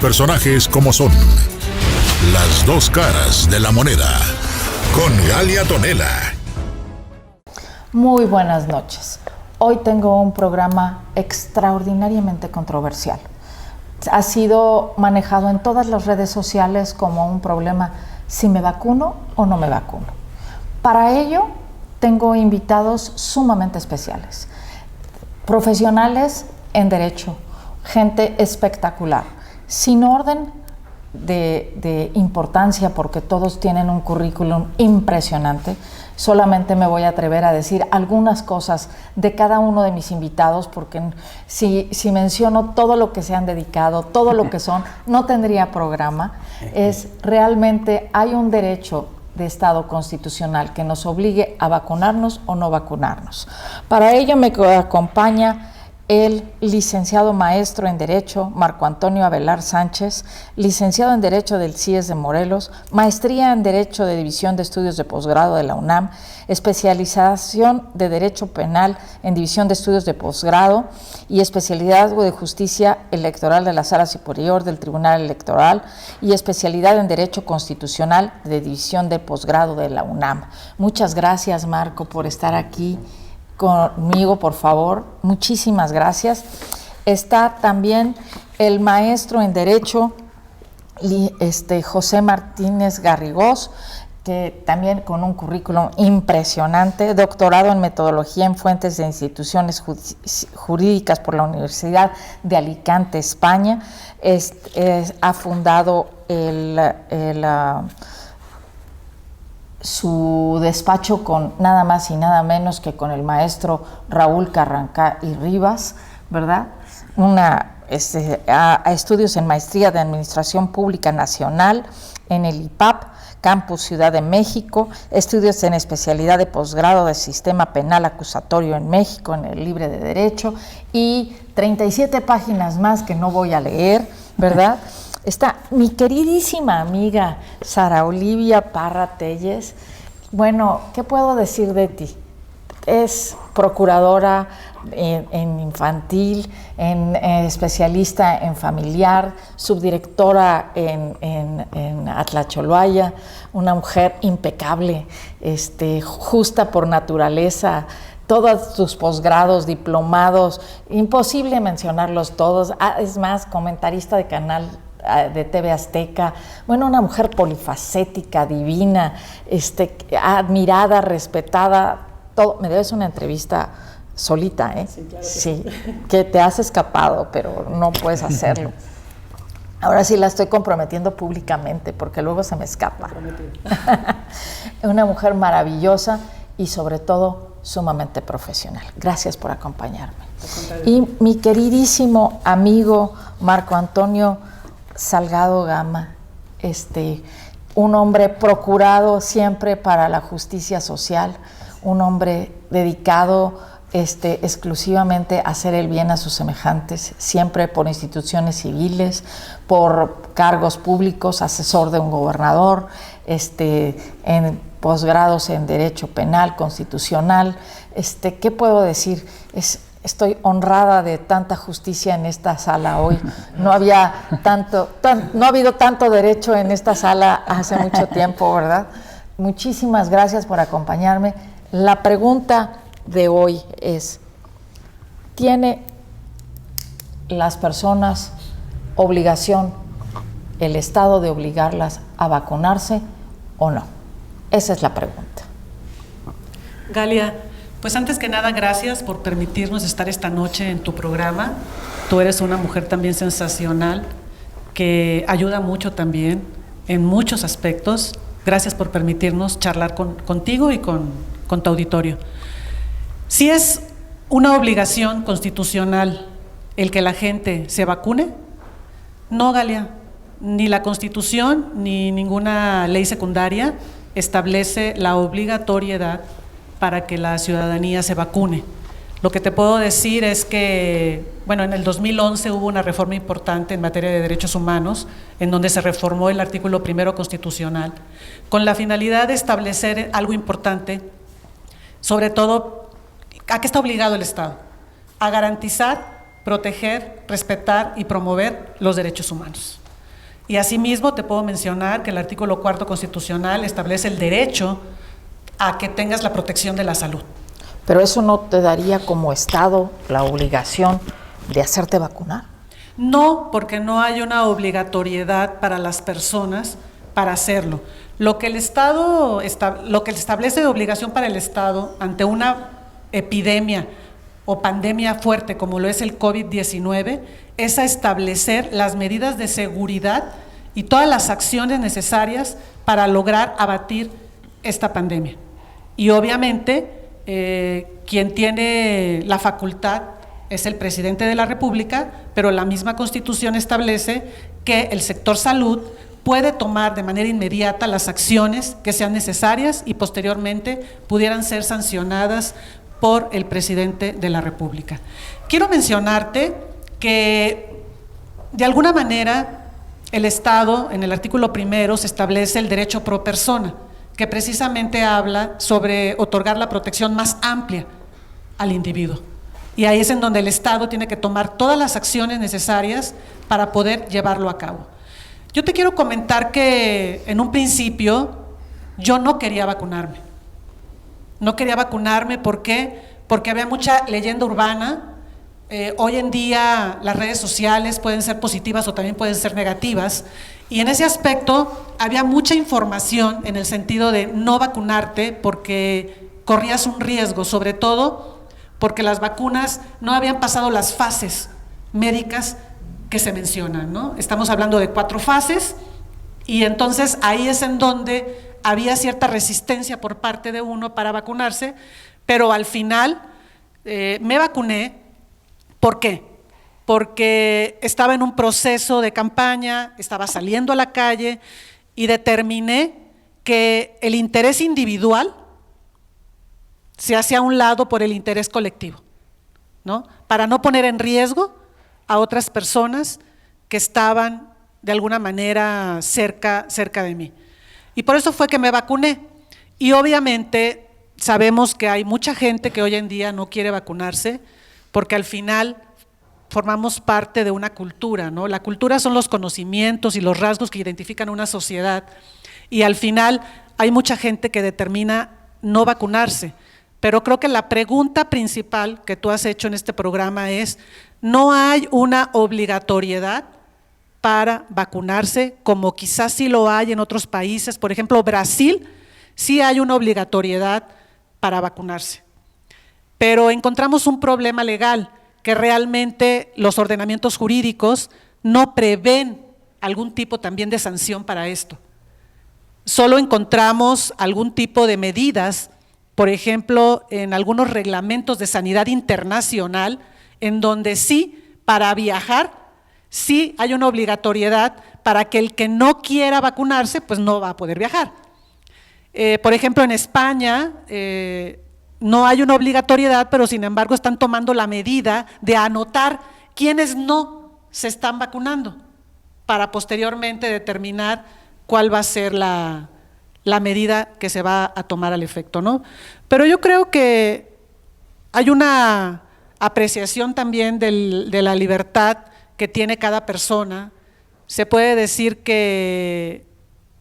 personajes como son. Las dos caras de la moneda. Con Galia Tonela. Muy buenas noches. Hoy tengo un programa extraordinariamente controversial. Ha sido manejado en todas las redes sociales como un problema si me vacuno o no me vacuno. Para ello, tengo invitados sumamente especiales, profesionales en derecho, gente espectacular, sin orden de importancia porque todos tienen un currículum impresionante. Solamente me voy a atrever a decir algunas cosas de cada uno de mis invitados porque si menciono todo lo que se han dedicado, todo lo que son, no tendría programa. Realmente hay un derecho de Estado constitucional que nos obligue a vacunarnos o no vacunarnos. Para ello me acompaña el licenciado maestro en Derecho, Marco Antonio Avelar Sánchez, licenciado en Derecho del CIES de Morelos, maestría en Derecho de División de Estudios de Posgrado de la UNAM, especialización de Derecho Penal en División de Estudios de Posgrado y especialidad de Justicia Electoral de la Sala Superior del Tribunal Electoral y especialidad en Derecho Constitucional de División de Posgrado de la UNAM. Muchas gracias, Marco, por estar aquí conmigo, por favor. Muchísimas gracias. Está también el maestro en Derecho, José Martínez Garrigós, que también con un currículum impresionante, doctorado en Metodología en Fuentes de Instituciones Jurídicas por la Universidad de Alicante, España. Ha fundado su despacho con nada más y nada menos que con el maestro Raúl Carrancá y Rivas, ¿verdad? Estudios en Maestría de Administración Pública Nacional en el IPAP, Campus Ciudad de México, estudios en especialidad de posgrado de Sistema Penal Acusatorio en México, en el Libre de Derecho, y 37 páginas más que no voy a leer, ¿verdad? Está mi queridísima amiga Sara Olivia Parra Telles. Bueno, ¿qué puedo decir de ti? Es procuradora en infantil, especialista en familiar, subdirectora en Atlacholoaya, una mujer impecable, justa por naturaleza. Todos tus posgrados, diplomados, imposible mencionarlos todos. Es más, comentarista de canal de TV Azteca, bueno, una mujer polifacética, divina, admirada, respetada, todo. Me debes una entrevista solita, ¿eh? Sí, claro. Sí, que te has escapado, pero no puedes hacerlo. Ahora sí la estoy comprometiendo públicamente porque luego se me escapa. Una mujer maravillosa y sobre todo sumamente profesional. Gracias por acompañarme. Y mi queridísimo amigo Marco Antonio Salgado Gama, un hombre procurado siempre para la justicia social, un hombre dedicado exclusivamente a hacer el bien a sus semejantes, siempre por instituciones civiles, por cargos públicos, asesor de un gobernador, en posgrados en Derecho Penal, Constitucional. ¿Qué puedo decir? Estoy honrada de tanta justicia en esta sala hoy. No ha habido tanto derecho en esta sala hace mucho tiempo, ¿verdad? Muchísimas gracias por acompañarme. La pregunta de hoy es: ¿tiene las personas obligación, el Estado, de obligarlas a vacunarse o no? Esa es la pregunta. Galia, pues antes que nada, gracias por permitirnos estar esta noche en tu programa. Tú eres una mujer también sensacional, que ayuda mucho también en muchos aspectos. Gracias por permitirnos charlar contigo y con tu auditorio. Si es una obligación constitucional el que la gente se vacune, no, Galia, ni la Constitución ni ninguna ley secundaria establece la obligatoriedad para que la ciudadanía se vacune. Lo que te puedo decir es que, bueno, en el 2011 hubo una reforma importante en materia de derechos humanos, en donde se reformó el artículo 1 constitucional, con la finalidad de establecer algo importante, sobre todo, ¿a qué está obligado el Estado? A garantizar, proteger, respetar y promover los derechos humanos. Y asimismo te puedo mencionar que el artículo 4 constitucional establece el derecho a que tengas la protección de la salud. Pero eso no te daría como Estado la obligación de hacerte vacunar. No, porque no hay una obligatoriedad para las personas para hacerlo. Lo que establece de obligación para el Estado ante una epidemia o pandemia fuerte como lo es el COVID-19 es a establecer las medidas de seguridad y todas las acciones necesarias para lograr abatir esta pandemia. Y obviamente quien tiene la facultad es el presidente de la República, pero la misma Constitución establece que el sector salud puede tomar de manera inmediata las acciones que sean necesarias y posteriormente pudieran ser sancionadas por el presidente de la República. Quiero mencionarte que de alguna manera el Estado, en el artículo 1, se establece el derecho pro persona, que precisamente habla sobre otorgar la protección más amplia al individuo. Y ahí es en donde el Estado tiene que tomar todas las acciones necesarias para poder llevarlo a cabo. Yo te quiero comentar que en un principio yo no quería vacunarme. No quería vacunarme, ¿por qué? Porque había mucha leyenda urbana. Hoy en día las redes sociales pueden ser positivas o también pueden ser negativas, y en ese aspecto había mucha información en el sentido de no vacunarte porque corrías un riesgo, sobre todo porque las vacunas no habían pasado las fases médicas que se mencionan, ¿no? Estamos hablando de 4 fases, y entonces ahí es en donde había cierta resistencia por parte de uno para vacunarse, pero al final me vacuné. ¿Por qué? Porque estaba en un proceso de campaña, estaba saliendo a la calle y determiné que el interés individual se hace a un lado por el interés colectivo, ¿no? Para no poner en riesgo a otras personas que estaban de alguna manera cerca de mí. Y por eso fue que me vacuné. Y obviamente sabemos que hay mucha gente que hoy en día no quiere vacunarse porque al final formamos parte de una cultura, ¿no? La cultura son los conocimientos y los rasgos que identifican una sociedad, y al final hay mucha gente que determina no vacunarse. Pero creo que la pregunta principal que tú has hecho en este programa es: no hay una obligatoriedad para vacunarse, como quizás sí lo hay en otros países. Por ejemplo, Brasil sí hay una obligatoriedad para vacunarse, pero encontramos un problema legal, que realmente los ordenamientos jurídicos no prevén algún tipo también de sanción para esto. Solo encontramos algún tipo de medidas, por ejemplo, en algunos reglamentos de sanidad internacional, en donde sí, para viajar, sí hay una obligatoriedad para que el que no quiera vacunarse, pues no va a poder viajar. Por ejemplo, en España no hay una obligatoriedad, pero sin embargo están tomando la medida de anotar quiénes no se están vacunando, para posteriormente determinar cuál va a ser la medida que se va a tomar al efecto, ¿no? Pero yo creo que hay una apreciación también de la libertad que tiene cada persona. Se puede decir que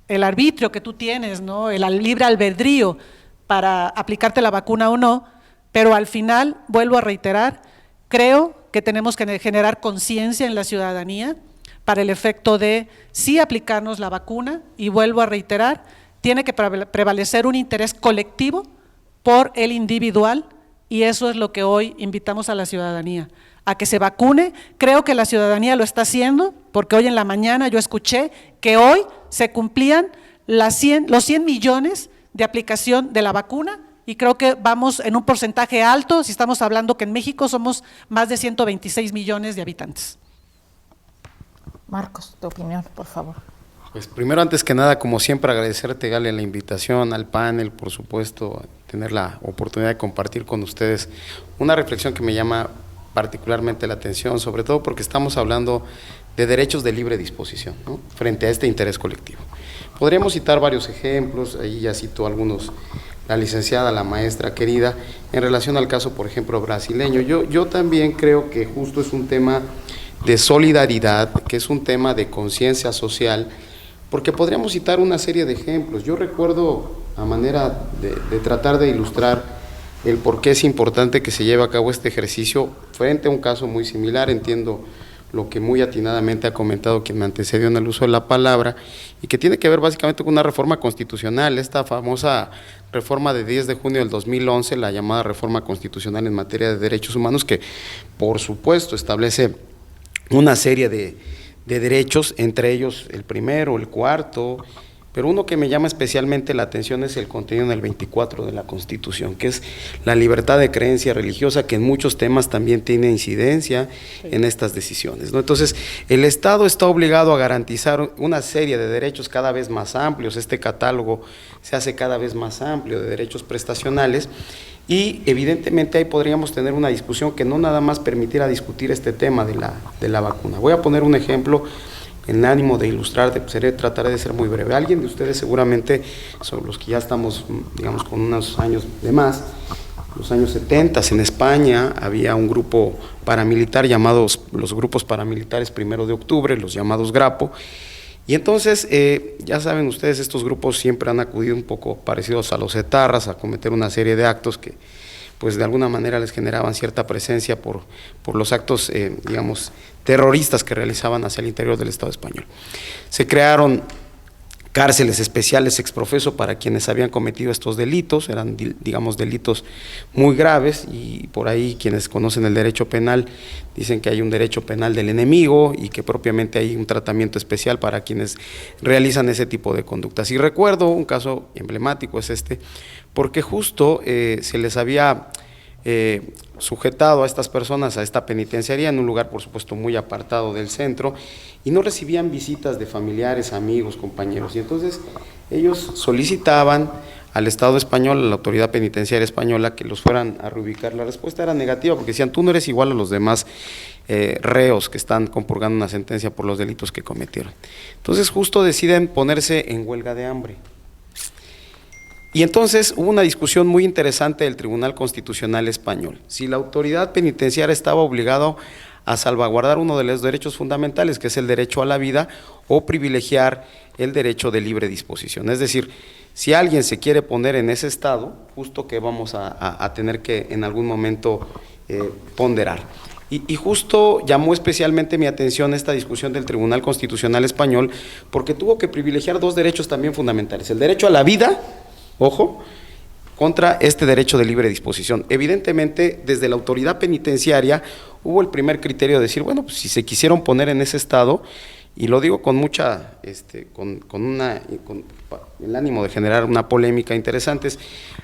el arbitrio que tú tienes, ¿no? El libre albedrío para aplicarte la vacuna o no, pero al final, vuelvo a reiterar, creo que tenemos que generar conciencia en la ciudadanía para el efecto de sí aplicarnos la vacuna, y vuelvo a reiterar, tiene que prevalecer un interés colectivo por el individual, y eso es lo que hoy invitamos a la ciudadanía, a que se vacune. Creo que la ciudadanía lo está haciendo, porque hoy en la mañana yo escuché que hoy se cumplían los 100 millones de aplicación de la vacuna, y creo que vamos en un porcentaje alto si estamos hablando que en México somos más de 126 millones de habitantes. Marcos, tu opinión, por favor. Pues primero, antes que nada, como siempre, agradecerte, Galia, la invitación al panel, por supuesto, tener la oportunidad de compartir con ustedes una reflexión que me llama particularmente la atención, sobre todo porque estamos hablando de derechos de libre disposición, ¿no?, frente a este interés colectivo. Podríamos citar varios ejemplos, ahí ya citó algunos la licenciada, la maestra querida, en relación al caso, por ejemplo, brasileño. Yo también creo que justo es un tema de solidaridad, que es un tema de conciencia social, porque podríamos citar una serie de ejemplos. Yo recuerdo, a manera de tratar de ilustrar el por qué es importante que se lleve a cabo este ejercicio, frente a un caso muy similar, entiendo lo que muy atinadamente ha comentado quien me antecedió en el uso de la palabra, y que tiene que ver básicamente con una reforma constitucional, esta famosa reforma de 10 de junio del 2011, la llamada reforma constitucional en materia de derechos humanos, que por supuesto establece una serie de derechos, entre ellos el primero, el cuarto, pero uno que me llama especialmente la atención es el contenido en el 24 de la Constitución, que es la libertad de creencia religiosa, que en muchos temas también tiene incidencia en estas decisiones, ¿no? Entonces, el Estado está obligado a garantizar una serie de derechos cada vez más amplios, este catálogo se hace cada vez más amplio de derechos prestacionales, y evidentemente ahí podríamos tener una discusión que no nada más permitiera discutir este tema de la vacuna. Voy a poner un ejemplo en ánimo de ilustrar, trataré de ser muy breve. Alguien de ustedes seguramente, son los que ya estamos, digamos, con unos años de más, los años 70 en España había un grupo paramilitar llamados los grupos paramilitares 1 de octubre, los llamados Grapo, y entonces, ya saben ustedes, estos grupos siempre han acudido un poco parecidos a los etarras, a cometer una serie de actos que pues de alguna manera les generaban cierta presencia por los actos, digamos, terroristas que realizaban hacia el interior del Estado español. Se crearon cárceles especiales exprofeso para quienes habían cometido estos delitos, eran, digamos, delitos muy graves, y por ahí quienes conocen el derecho penal dicen que hay un derecho penal del enemigo y que propiamente hay un tratamiento especial para quienes realizan ese tipo de conductas. Y recuerdo un caso emblemático es este, porque justo se les había sujetado a estas personas a esta penitenciaría en un lugar, por supuesto, muy apartado del centro, y no recibían visitas de familiares, amigos, compañeros, y entonces ellos solicitaban al Estado español, a la autoridad penitenciaria española, que los fueran a reubicar. La respuesta era negativa, porque decían, tú no eres igual a los demás reos que están compurgando una sentencia por los delitos que cometieron. Entonces justo deciden ponerse en huelga de hambre. Y entonces hubo una discusión muy interesante del Tribunal Constitucional Español, si la autoridad penitenciaria estaba obligada a salvaguardar uno de los derechos fundamentales, que es el derecho a la vida, o privilegiar el derecho de libre disposición. Es decir, si alguien se quiere poner en ese estado, justo que vamos a tener que en algún momento ponderar. Y justo llamó especialmente mi atención esta discusión del Tribunal Constitucional Español, porque tuvo que privilegiar dos derechos también fundamentales, el derecho a la vida, ojo, contra este derecho de libre disposición. Evidentemente, desde la autoridad penitenciaria hubo el primer criterio de decir, bueno, pues si se quisieron poner en ese estado, y lo digo con mucha, con el ánimo de generar una polémica interesante,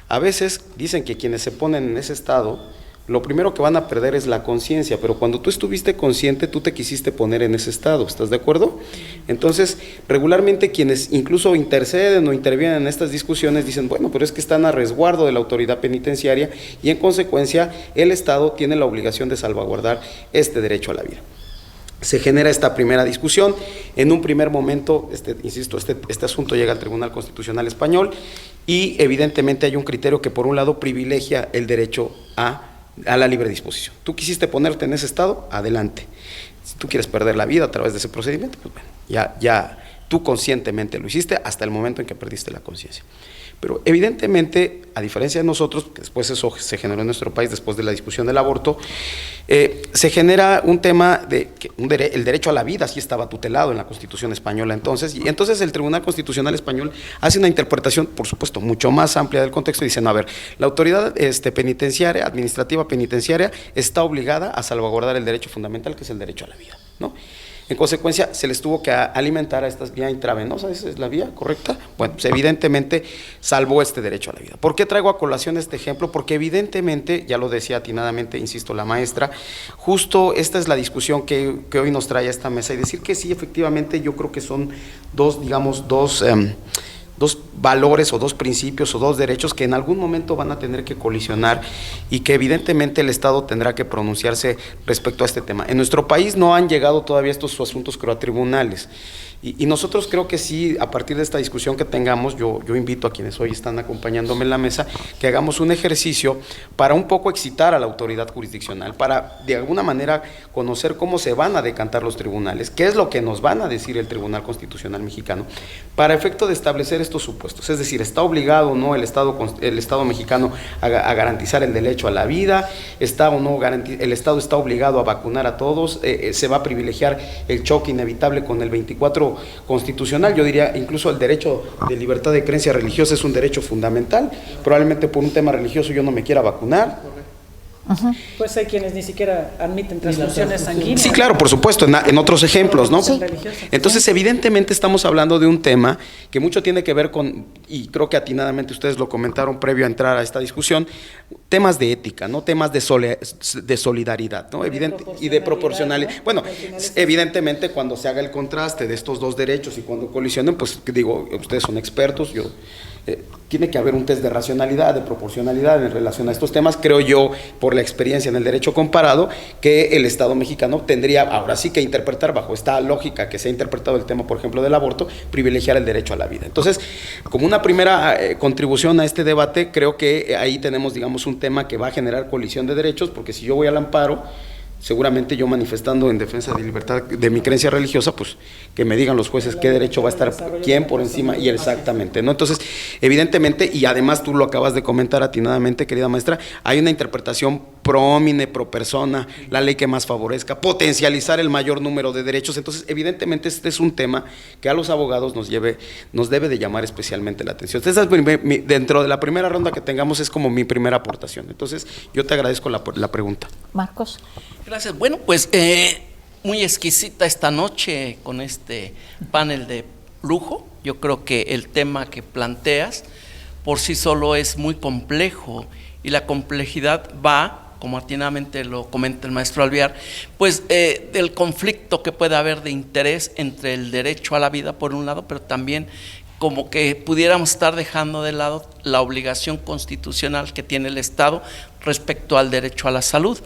a veces dicen que quienes se ponen en ese estado, lo primero que van a perder es la conciencia, pero cuando tú estuviste consciente, tú te quisiste poner en ese estado, ¿estás de acuerdo? Entonces, regularmente quienes incluso interceden o intervienen en estas discusiones dicen, bueno, pero es que están a resguardo de la autoridad penitenciaria y en consecuencia el Estado tiene la obligación de salvaguardar este derecho a la vida. Se genera esta primera discusión, en un primer momento, insisto, este asunto llega al Tribunal Constitucional Español y evidentemente hay un criterio que por un lado privilegia el derecho a la libre disposición. Tú quisiste ponerte en ese estado, adelante. Si tú quieres perder la vida a través de ese procedimiento, pues bueno, ya tú conscientemente lo hiciste hasta el momento en que perdiste la conciencia. Pero evidentemente, a diferencia de nosotros, que después eso se generó en nuestro país después de la discusión del aborto, se genera un tema de que el derecho a la vida sí estaba tutelado en la Constitución española entonces, y entonces el Tribunal Constitucional Español hace una interpretación, por supuesto, mucho más amplia del contexto, y dice, no, a ver, la autoridad penitenciaria, administrativa penitenciaria, está obligada a salvaguardar el derecho fundamental, que es el derecho a la vida, ¿no? En consecuencia, se les tuvo que alimentar a estas vías intravenosas, ¿esa es la vía correcta? Bueno, pues evidentemente salvó este derecho a la vida. ¿Por qué traigo a colación este ejemplo? Porque evidentemente, ya lo decía atinadamente, insisto, la maestra, justo esta es la discusión que hoy nos trae a esta mesa, y decir que sí, efectivamente, yo creo que son dos valores o dos principios o dos derechos que en algún momento van a tener que colisionar y que evidentemente el Estado tendrá que pronunciarse respecto a este tema. En nuestro país no han llegado todavía estos asuntos, creo, a tribunales. Y nosotros creo que sí, a partir de esta discusión que tengamos, yo invito a quienes hoy están acompañándome en la mesa, que hagamos un ejercicio para un poco excitar a la autoridad jurisdiccional, para de alguna manera conocer cómo se van a decantar los tribunales, qué es lo que nos van a decir el Tribunal Constitucional Mexicano, para efecto de establecer estos supuestos. Es decir, ¿está obligado o no el Estado mexicano a garantizar el derecho a la vida? ¿Está o no el Estado está obligado a vacunar a todos? ¿Se va a privilegiar el choque inevitable con el 24 constitucional? Yo diría, incluso el derecho de libertad de creencia religiosa es un derecho fundamental. Probablemente por un tema religioso yo no me quiera vacunar. Pues hay quienes ni siquiera admiten transfusiones sanguíneas. Sí, claro, por supuesto, en otros ejemplos, ¿no? Sí. Entonces, evidentemente estamos hablando de un tema que mucho tiene que ver con, y creo que atinadamente ustedes lo comentaron previo a entrar a esta discusión, temas de ética, ¿no? Temas de solidaridad, ¿no? Y de proporcionalidad. Bueno, evidentemente cuando se haga el contraste de estos dos derechos y cuando colisionen, pues digo, ustedes son expertos, tiene que haber un test de racionalidad, de proporcionalidad en relación a estos temas. Creo yo, por la experiencia en el derecho comparado, que el Estado mexicano tendría ahora sí que interpretar, bajo esta lógica que se ha interpretado el tema, por ejemplo, del aborto, privilegiar el derecho a la vida. Entonces, como una primera contribución a este debate, creo que ahí tenemos, digamos, un tema que va a generar colisión de derechos, porque si yo voy al amparo, seguramente yo manifestando en defensa de libertad de mi creencia religiosa, pues que me digan los jueces qué derecho va a estar quién por encima, y exactamente, ¿no? Entonces, evidentemente, y además tú lo acabas de comentar atinadamente, querida maestra, hay una interpretación pro homine, pro persona, la ley que más favorezca, potencializar el mayor número de derechos. Entonces, evidentemente, este es un tema que a los abogados nos debe de llamar especialmente la atención. Entonces, dentro de la primera ronda que tengamos es como mi primera aportación. Entonces, yo te agradezco la pregunta. Marcos. Gracias. Bueno, pues muy exquisita esta noche con este panel de lujo. Yo creo que el tema que planteas por sí solo es muy complejo y la complejidad va, como atinadamente lo comenta el maestro Alvear, pues del conflicto que puede haber de interés entre el derecho a la vida por un lado, pero también como que pudiéramos estar dejando de lado la obligación constitucional que tiene el Estado respecto al derecho a la salud.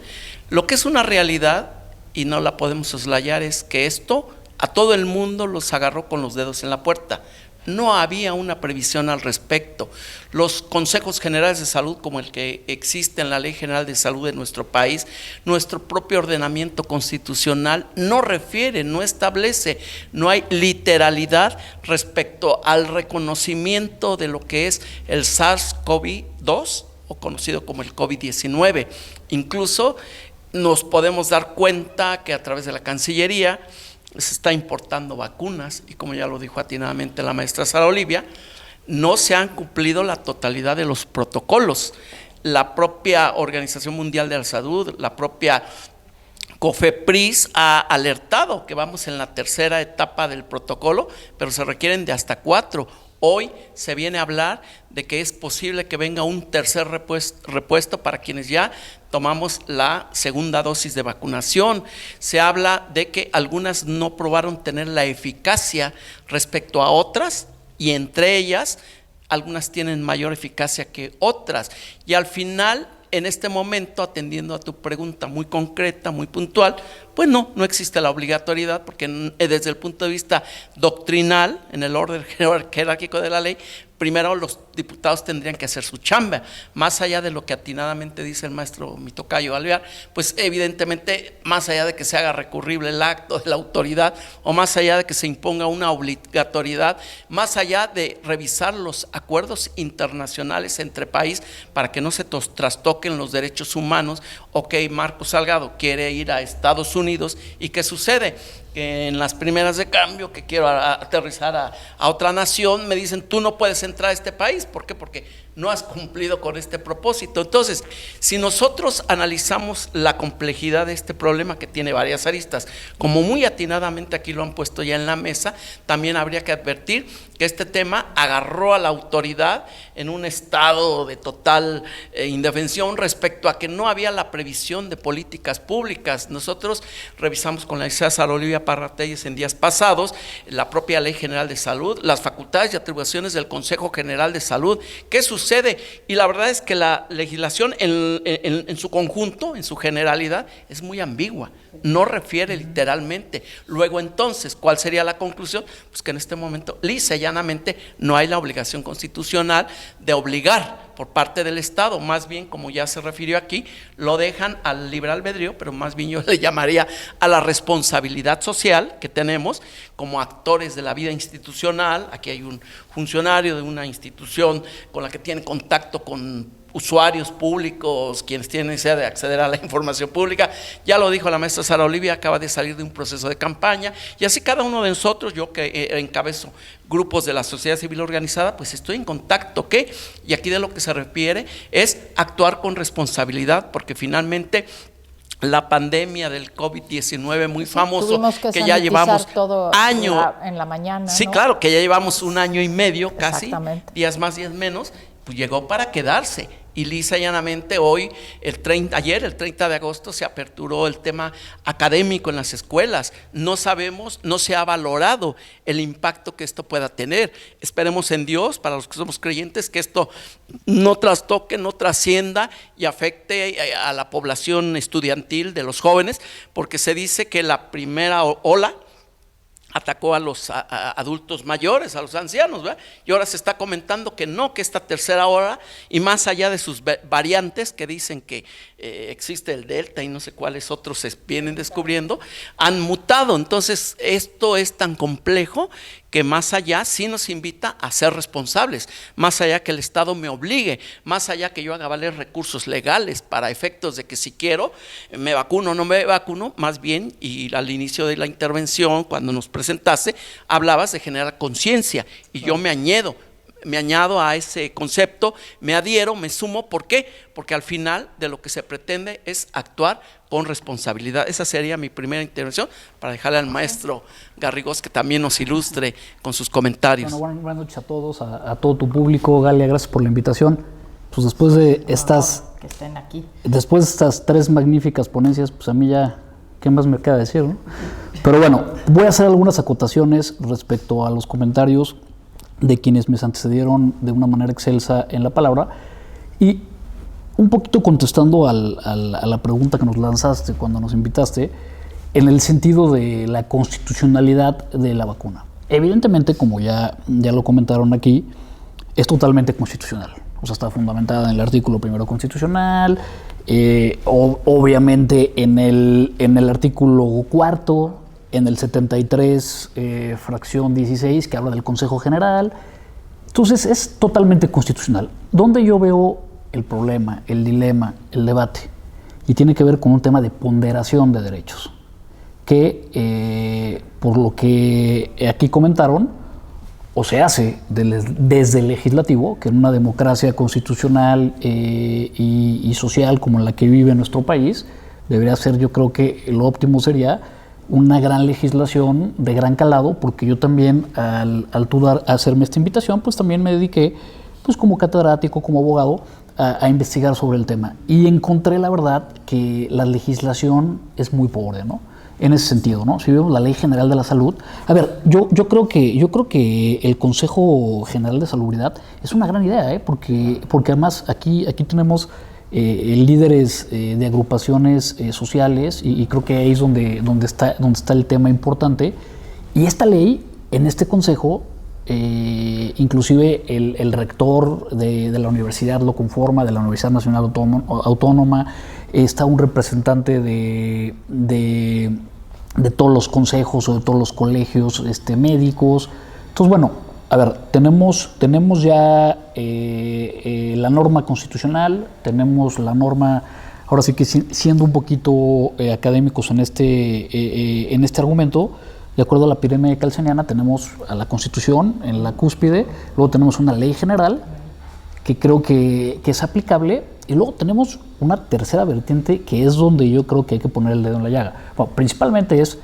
Lo que es una realidad, y no la podemos soslayar, es que esto a todo el mundo los agarró con los dedos en la puerta. No había una previsión al respecto. Los consejos generales de salud, como el que existe en la Ley General de Salud de nuestro país, nuestro propio ordenamiento constitucional no refiere, no establece, no hay literalidad respecto al reconocimiento de lo que es el SARS-CoV-2 o conocido como el COVID-19. Incluso nos podemos dar cuenta que a través de la Cancillería se está importando vacunas y, como ya lo dijo atinadamente la maestra Sara Olivia, no se han cumplido la totalidad de los protocolos. La propia Organización Mundial de la Salud, la propia COFEPRIS ha alertado que vamos en la tercera etapa del protocolo, pero se requieren de hasta 4. Hoy se viene a hablar de que es posible que venga un tercer repuesto para quienes ya tomamos la segunda dosis de vacunación. Se habla de que algunas no probaron tener la eficacia respecto a otras, y entre ellas algunas tienen mayor eficacia que otras. Y al final, en este momento, atendiendo a tu pregunta muy concreta, muy puntual, pues no existe la obligatoriedad, porque desde el punto de vista doctrinal, en el orden jerárquico de la ley, primero los diputados tendrían que hacer su chamba, más allá de lo que atinadamente dice el maestro mi tocayo Alvear, pues evidentemente, más allá de que se haga recurrible el acto de la autoridad, o más allá de que se imponga una obligatoriedad, más allá de revisar los acuerdos internacionales entre países para que no se trastoquen los derechos humanos. Ok, Marcos Salgado quiere ir a Estados Unidos, ¿y qué sucede? Que en las primeras de cambio, que quiero aterrizar a otra nación, me dicen, tú no puedes entrar a este país. ¿Por qué? Porque no has cumplido con este propósito. Entonces, si nosotros analizamos la complejidad de este problema, que tiene varias aristas, como muy atinadamente aquí lo han puesto ya en la mesa, también habría que advertir que este tema agarró a la autoridad en un estado de total indefensión respecto a que no había la previsión de políticas públicas. Nosotros revisamos con la licenciada Sara Olivia Olivia Parra Telles en días pasados, la propia Ley General de Salud, las facultades y atribuciones del Consejo General de Salud. ¿Qué sucede? Y la verdad es que la legislación en su conjunto, en su generalidad, es muy ambigua, no refiere literalmente. Luego entonces, ¿cuál sería la conclusión? Pues que en este momento, lisa y llanamente, no hay la obligación constitucional de obligar por parte del Estado, más bien, como ya se refirió aquí, lo dejan al libre albedrío, pero más bien yo le llamaría a la responsabilidad social que tenemos como actores de la vida institucional. Aquí hay un funcionario de una institución con la que tiene contacto con usuarios públicos, quienes tienen necesidad de acceder a la información pública. Ya lo dijo la maestra Sara Olivia, acaba de salir de un proceso de campaña, y así cada uno de nosotros, yo que encabezo grupos de la sociedad civil organizada, pues estoy en contacto, ¿qué? Y aquí de lo que se refiere es actuar con responsabilidad, porque finalmente la pandemia del COVID-19 muy famoso, que ya llevamos todo año en la mañana, sí, ¿no? claro, que ya llevamos un año y medio casi, Exactamente. días más, días menos, pues llegó para quedarse. Y lisa y llanamente hoy, ayer, el 30 de agosto, se aperturó el tema académico en las escuelas. No sabemos, no se ha valorado el impacto que esto pueda tener. Esperemos en Dios, para los que somos creyentes, que esto no trastoque, no trascienda y afecte a la población estudiantil de los jóvenes, porque se dice que la primera ola atacó a los adultos mayores, a los ancianos, ¿verdad? Y ahora se está comentando que no, que esta tercera ola, y más allá de sus variantes que dicen que existe el Delta y no sé cuáles otros se vienen descubriendo, han mutado. Entonces esto es tan complejo que más allá sí nos invita a ser responsables, más allá que el Estado me obligue, más allá que yo haga valer recursos legales para efectos de que si quiero me vacuno o no me vacuno, más bien, y al inicio de la intervención, cuando nos presentaste, hablabas de generar conciencia, y yo me añado a ese concepto, me adhiero, me sumo. ¿Por qué? Porque al final de lo que se pretende es actuar con responsabilidad. Esa sería mi primera intervención, para dejarle al maestro Garrigós que también nos ilustre con sus comentarios. Bueno, buenas noches a todos, a todo tu público. Galia, gracias por la invitación. Pues después de estas, que estén aquí. Después de estas 3 magníficas ponencias, pues a mí ya, ¿qué más me queda decir, no? Pero bueno, voy a hacer algunas acotaciones respecto a los comentarios de quienes me antecedieron de una manera excelsa en la palabra, y un poquito contestando a la pregunta que nos lanzaste cuando nos invitaste, en el sentido de la constitucionalidad de la vacuna. Evidentemente, como ya lo comentaron aquí, es totalmente constitucional. O sea, está fundamentada en el artículo 1 constitucional, obviamente en el artículo 4, en el 73, fracción 16, que habla del Consejo General. Entonces es totalmente constitucional. Donde yo veo el problema, el dilema, el debate, y tiene que ver con un tema de ponderación de derechos, que por lo que aquí comentaron, o se hace desde el legislativo, que en una democracia constitucional y social como la que vive nuestro país, debería ser, yo creo que lo óptimo sería una gran legislación de gran calado, porque yo también, al hacerme esta invitación, pues también me dediqué, pues como catedrático, como abogado, a investigar sobre el tema. Y encontré, la verdad, que la legislación es muy pobre, ¿no? En ese sentido, ¿no? Si vemos la Ley General de la Salud, a ver, yo creo que el Consejo General de Salubridad es una gran idea, porque además aquí tenemos líderes de agrupaciones sociales, y creo que ahí es donde está el tema importante. Y esta ley, en este consejo, inclusive el rector de la universidad lo conforma, de la Universidad Nacional Autónoma, está un representante de todos los consejos o de todos los colegios médicos. Entonces, bueno, a ver, tenemos ya la norma constitucional, tenemos la norma, ahora sí que siendo un poquito académicos en este argumento, de acuerdo a la pirámide calceniana, tenemos a la Constitución en la cúspide, luego tenemos una ley general que creo que es aplicable, y luego tenemos una tercera vertiente que es donde yo creo que hay que poner el dedo en la llaga. Bueno, principalmente es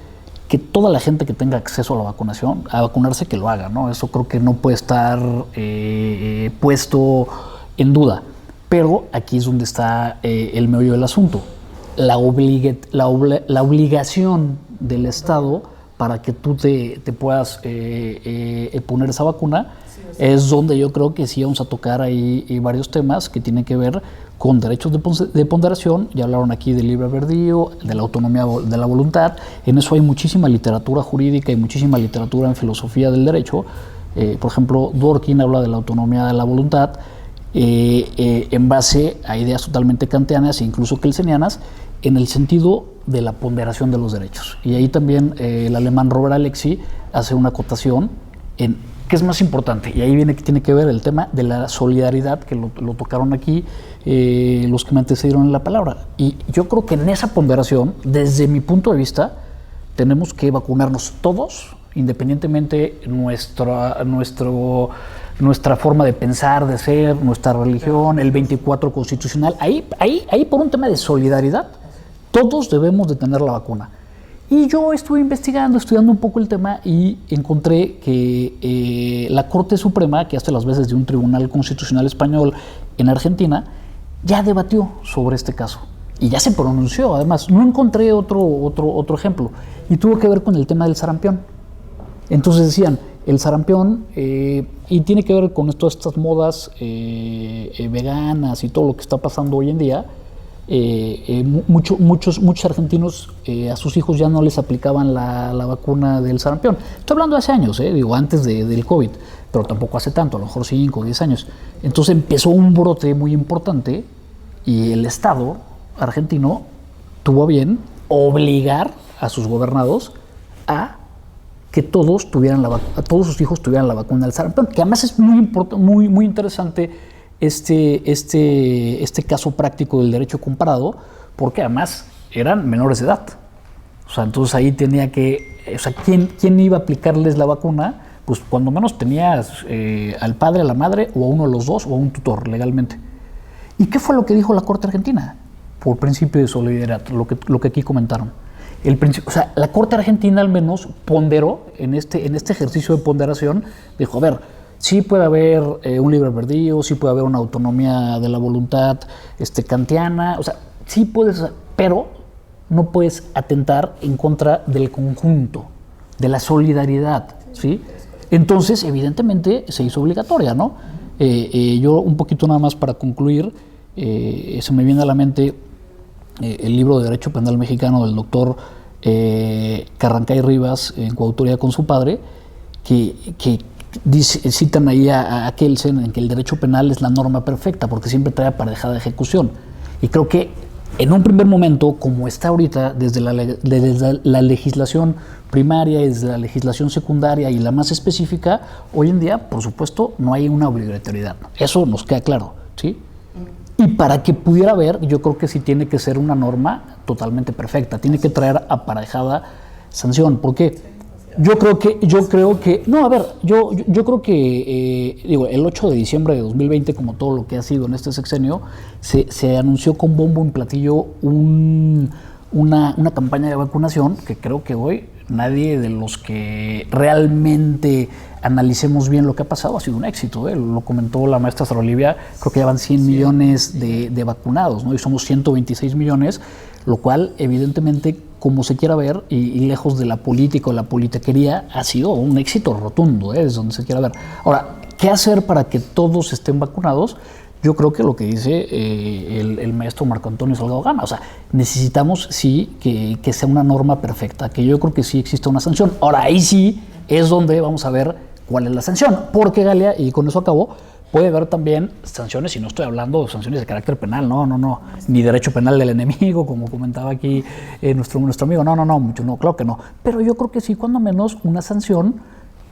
que toda la gente que tenga acceso a la vacunación, a vacunarse, que lo haga, ¿no? Eso creo que no puede estar puesto en duda. Pero aquí es donde está el meollo del asunto. La obligación del Estado para que tú te puedas poner esa vacuna, es donde yo creo que sí vamos a tocar ahí varios temas que tienen que ver con derechos de ponderación. Ya hablaron aquí del libre albedrío, de la autonomía de la voluntad. En eso hay muchísima literatura jurídica y muchísima literatura en filosofía del derecho. Por ejemplo, Dworkin habla de la autonomía de la voluntad en base a ideas totalmente kantianas e incluso kelsenianas, en el sentido de la ponderación de los derechos. Y ahí también el alemán Robert Alexy hace una acotación en qué es más importante. Y ahí tiene que ver el tema de la solidaridad, que lo tocaron aquí los que me antecedieron en la palabra. Y yo creo que en esa ponderación, desde mi punto de vista, tenemos que vacunarnos todos, independientemente nuestra forma de pensar, de ser, nuestra religión, el 24 constitucional. Ahí por un tema de solidaridad, todos debemos de tener la vacuna. Y yo estuve estudiando un poco el tema y encontré que la Corte Suprema, que hace las veces de un tribunal constitucional español en Argentina, ya debatió sobre este caso y ya se pronunció. Además, no encontré otro ejemplo, y tuvo que ver con el tema del sarampión. Entonces decían, el sarampión, y tiene que ver con todas estas modas veganas y todo lo que está pasando hoy en día. Muchos argentinos a sus hijos ya no les aplicaban la vacuna del sarampión. Estoy hablando de hace años, antes del COVID, pero tampoco hace tanto, a lo mejor 5 o 10 años. Entonces empezó un brote muy importante y el Estado argentino tuvo a bien obligar a sus gobernados a que todos sus hijos tuvieran la vacuna del sarampión, que además es muy interesante este caso práctico del derecho comparado, porque además eran menores de edad. O sea, entonces ahí tenía ¿quién iba a aplicarles la vacuna? Pues cuando menos tenías al padre, a la madre, o a uno de los dos, o a un tutor legalmente. ¿Y qué fue lo que dijo la Corte Argentina? Por principio de solidaridad, lo que aquí comentaron. La Corte Argentina al menos ponderó en este ejercicio de ponderación, dijo, a ver, sí puede haber un libre albedrío, sí puede haber una autonomía de la voluntad kantiana, o sea, sí puedes, pero no puedes atentar en contra del conjunto, de la solidaridad, ¿sí? Entonces, evidentemente, se hizo obligatoria, ¿no? Yo un poquito nada más para concluir, se me viene a la mente el libro de Derecho Penal Mexicano del doctor Carrancay Rivas, en coautoría con su padre, que citan ahí a Kelsen en que el derecho penal es la norma perfecta porque siempre trae aparejada ejecución. Y creo que en un primer momento, como está ahorita, desde la legislación primaria y desde la legislación secundaria y la más específica, hoy en día, por supuesto, no hay una obligatoriedad. Eso nos queda claro, ¿sí? Y para que pudiera haber, yo creo que sí tiene que ser una norma totalmente perfecta, tiene que traer aparejada sanción. ¿Por qué? Yo creo que el 8 de diciembre de 2020, como todo lo que ha sido en este sexenio, se anunció con bombo en platillo una campaña de vacunación que creo que hoy nadie de los que realmente analicemos bien lo que ha pasado ha sido un éxito. Lo comentó la maestra Sara Olivia, creo que ya van 100 millones de vacunados, ¿no? Y somos 126 millones, lo cual evidentemente, como se quiera ver, y lejos de la política o la politiquería, ha sido un éxito rotundo, es donde se quiera ver. Ahora, ¿qué hacer para que todos estén vacunados? Yo creo que lo que dice el maestro Marco Antonio Salgado Gama, o sea, necesitamos sí que sea una norma perfecta, que yo creo que sí exista una sanción. Ahora, ahí sí es donde vamos a ver cuál es la sanción, porque Galia, y con eso acabo, puede haber también sanciones, y no estoy hablando de sanciones de carácter penal, no, ni derecho penal del enemigo, como comentaba aquí nuestro amigo, no, claro que no. Pero yo creo que sí, cuando menos, una sanción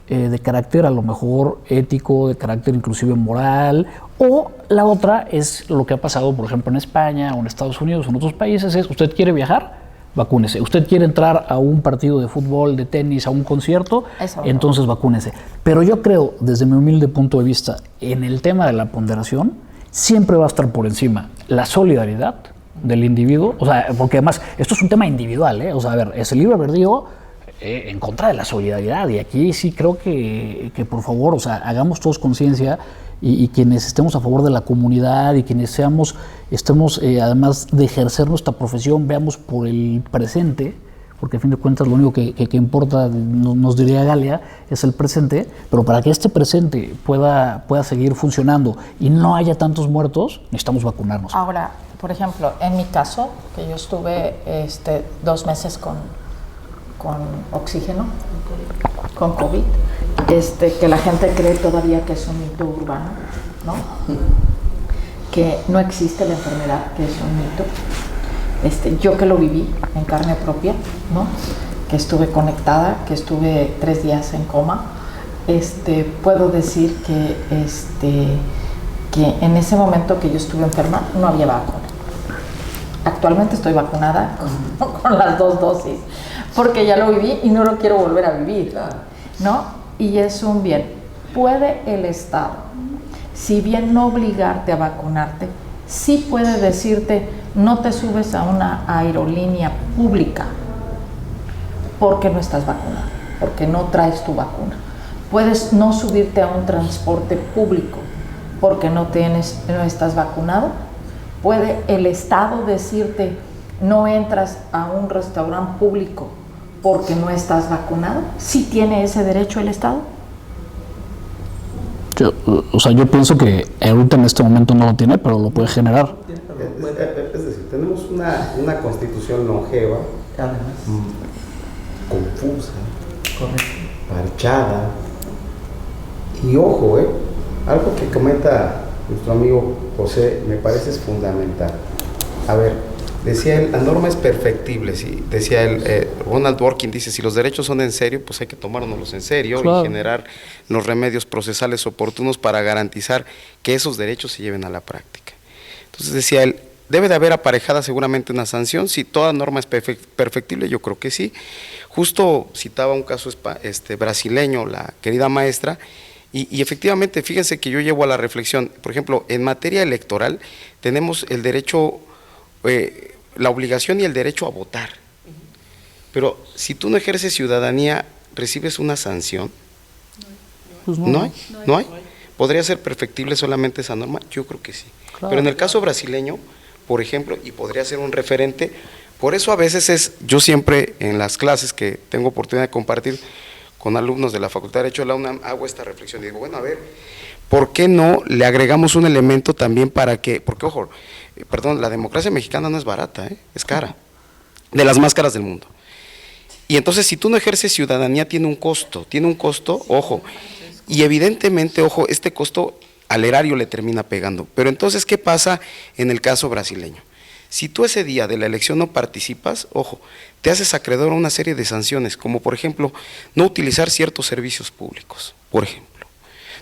de carácter a lo mejor ético, de carácter inclusive moral, o la otra es lo que ha pasado, por ejemplo, en España o en Estados Unidos o en otros países, es usted quiere viajar, vacúnese. Usted quiere entrar a un partido de fútbol, de tenis, a un concierto, entonces vacúnese. Pero yo creo, desde mi humilde punto de vista, en el tema de la ponderación, siempre va a estar por encima la solidaridad del individuo, o sea, porque además esto es un tema individual, o sea, a ver, es el libre albedrío en contra de la solidaridad, y aquí sí creo que por favor, o sea, hagamos todos conciencia, y quienes estemos a favor de la comunidad y quienes estemos además de ejercer nuestra profesión, veamos por el presente, porque a fin de cuentas lo único que importa, nos diría Galia, es el presente, pero para que este presente pueda seguir funcionando y no haya tantos muertos, necesitamos vacunarnos. Ahora, por ejemplo, en mi caso, que yo estuve 2 meses con oxígeno, con COVID, que la gente cree todavía que es un mito urbano, ¿no? Que no existe la enfermedad, que es un mito. Yo que lo viví en carne propia, ¿no? Que estuve conectada, que estuve 3 días en coma, puedo decir que en ese momento que yo estuve enferma no había vacuna. Actualmente estoy vacunada con las 2 dosis, porque ya lo viví y no lo quiero volver a vivir, ¿no? Y es un bien. Puede el Estado, si bien no obligarte a vacunarte, sí puede decirte, no te subes a una aerolínea pública porque no estás vacunado, porque no traes tu vacuna. Puedes no subirte a un transporte público porque no estás vacunado. Puede el Estado decirte, no entras a un restaurante público porque no estás vacunado. ¿Sí tiene ese derecho el Estado? Yo pienso que ahorita en este momento no lo tiene, pero lo puede generar. Es decir, tenemos una constitución longeva, confusa, parchada, y ojo, algo que comenta nuestro amigo José me parece es fundamental. A ver, decía él, la norma es perfectible, ¿sí? Decía él, Ronald Dworkin dice, si los derechos son en serio, pues hay que tomárnoslos en serio, claro, y generar los remedios procesales oportunos para garantizar que esos derechos se lleven a la práctica. Entonces decía él, debe de haber aparejada seguramente una sanción, si toda norma es perfectible, yo creo que sí. Justo citaba un caso brasileño, la querida maestra, y efectivamente, fíjense que yo llevo a la reflexión, por ejemplo, en materia electoral tenemos el derecho, la obligación y el derecho a votar, pero si tú no ejerces ciudadanía, ¿recibes una sanción? Pues no hay. ¿Podría ser perfectible solamente esa norma? Yo creo que sí. Claro. Pero en el caso brasileño, por ejemplo, y podría ser un referente, por eso a veces yo siempre en las clases que tengo oportunidad de compartir con alumnos de la Facultad de Derecho de la UNAM, hago esta reflexión y digo, bueno, a ver, ¿por qué no le agregamos un elemento también para que, porque ojo, la democracia mexicana no es barata, es cara, de las más caras del mundo. Y entonces si tú no ejerces ciudadanía tiene un costo, ojo, y evidentemente, ojo, este costo al erario le termina pegando. Pero entonces, ¿qué pasa en el caso brasileño? Si tú ese día de la elección no participas, ojo, te haces acreedor a una serie de sanciones, como por ejemplo, no utilizar ciertos servicios públicos, por ejemplo,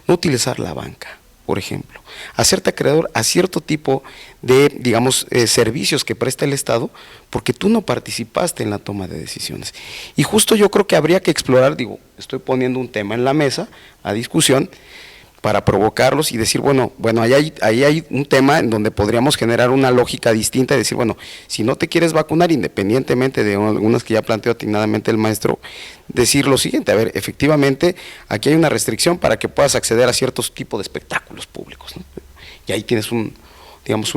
no utilizar la banca, por ejemplo, hacerte acreedor a cierto tipo de, digamos, servicios que presta el Estado, porque tú no participaste en la toma de decisiones. Y justo yo creo que habría que explorar, estoy poniendo un tema en la mesa a discusión, para provocarlos y decir, bueno, ahí hay un tema en donde podríamos generar una lógica distinta y decir, bueno, si no te quieres vacunar, independientemente de algunas que ya planteó atinadamente el maestro, decir lo siguiente, a ver, efectivamente, aquí hay una restricción para que puedas acceder a ciertos tipos de espectáculos públicos, ¿no? Y ahí tienes un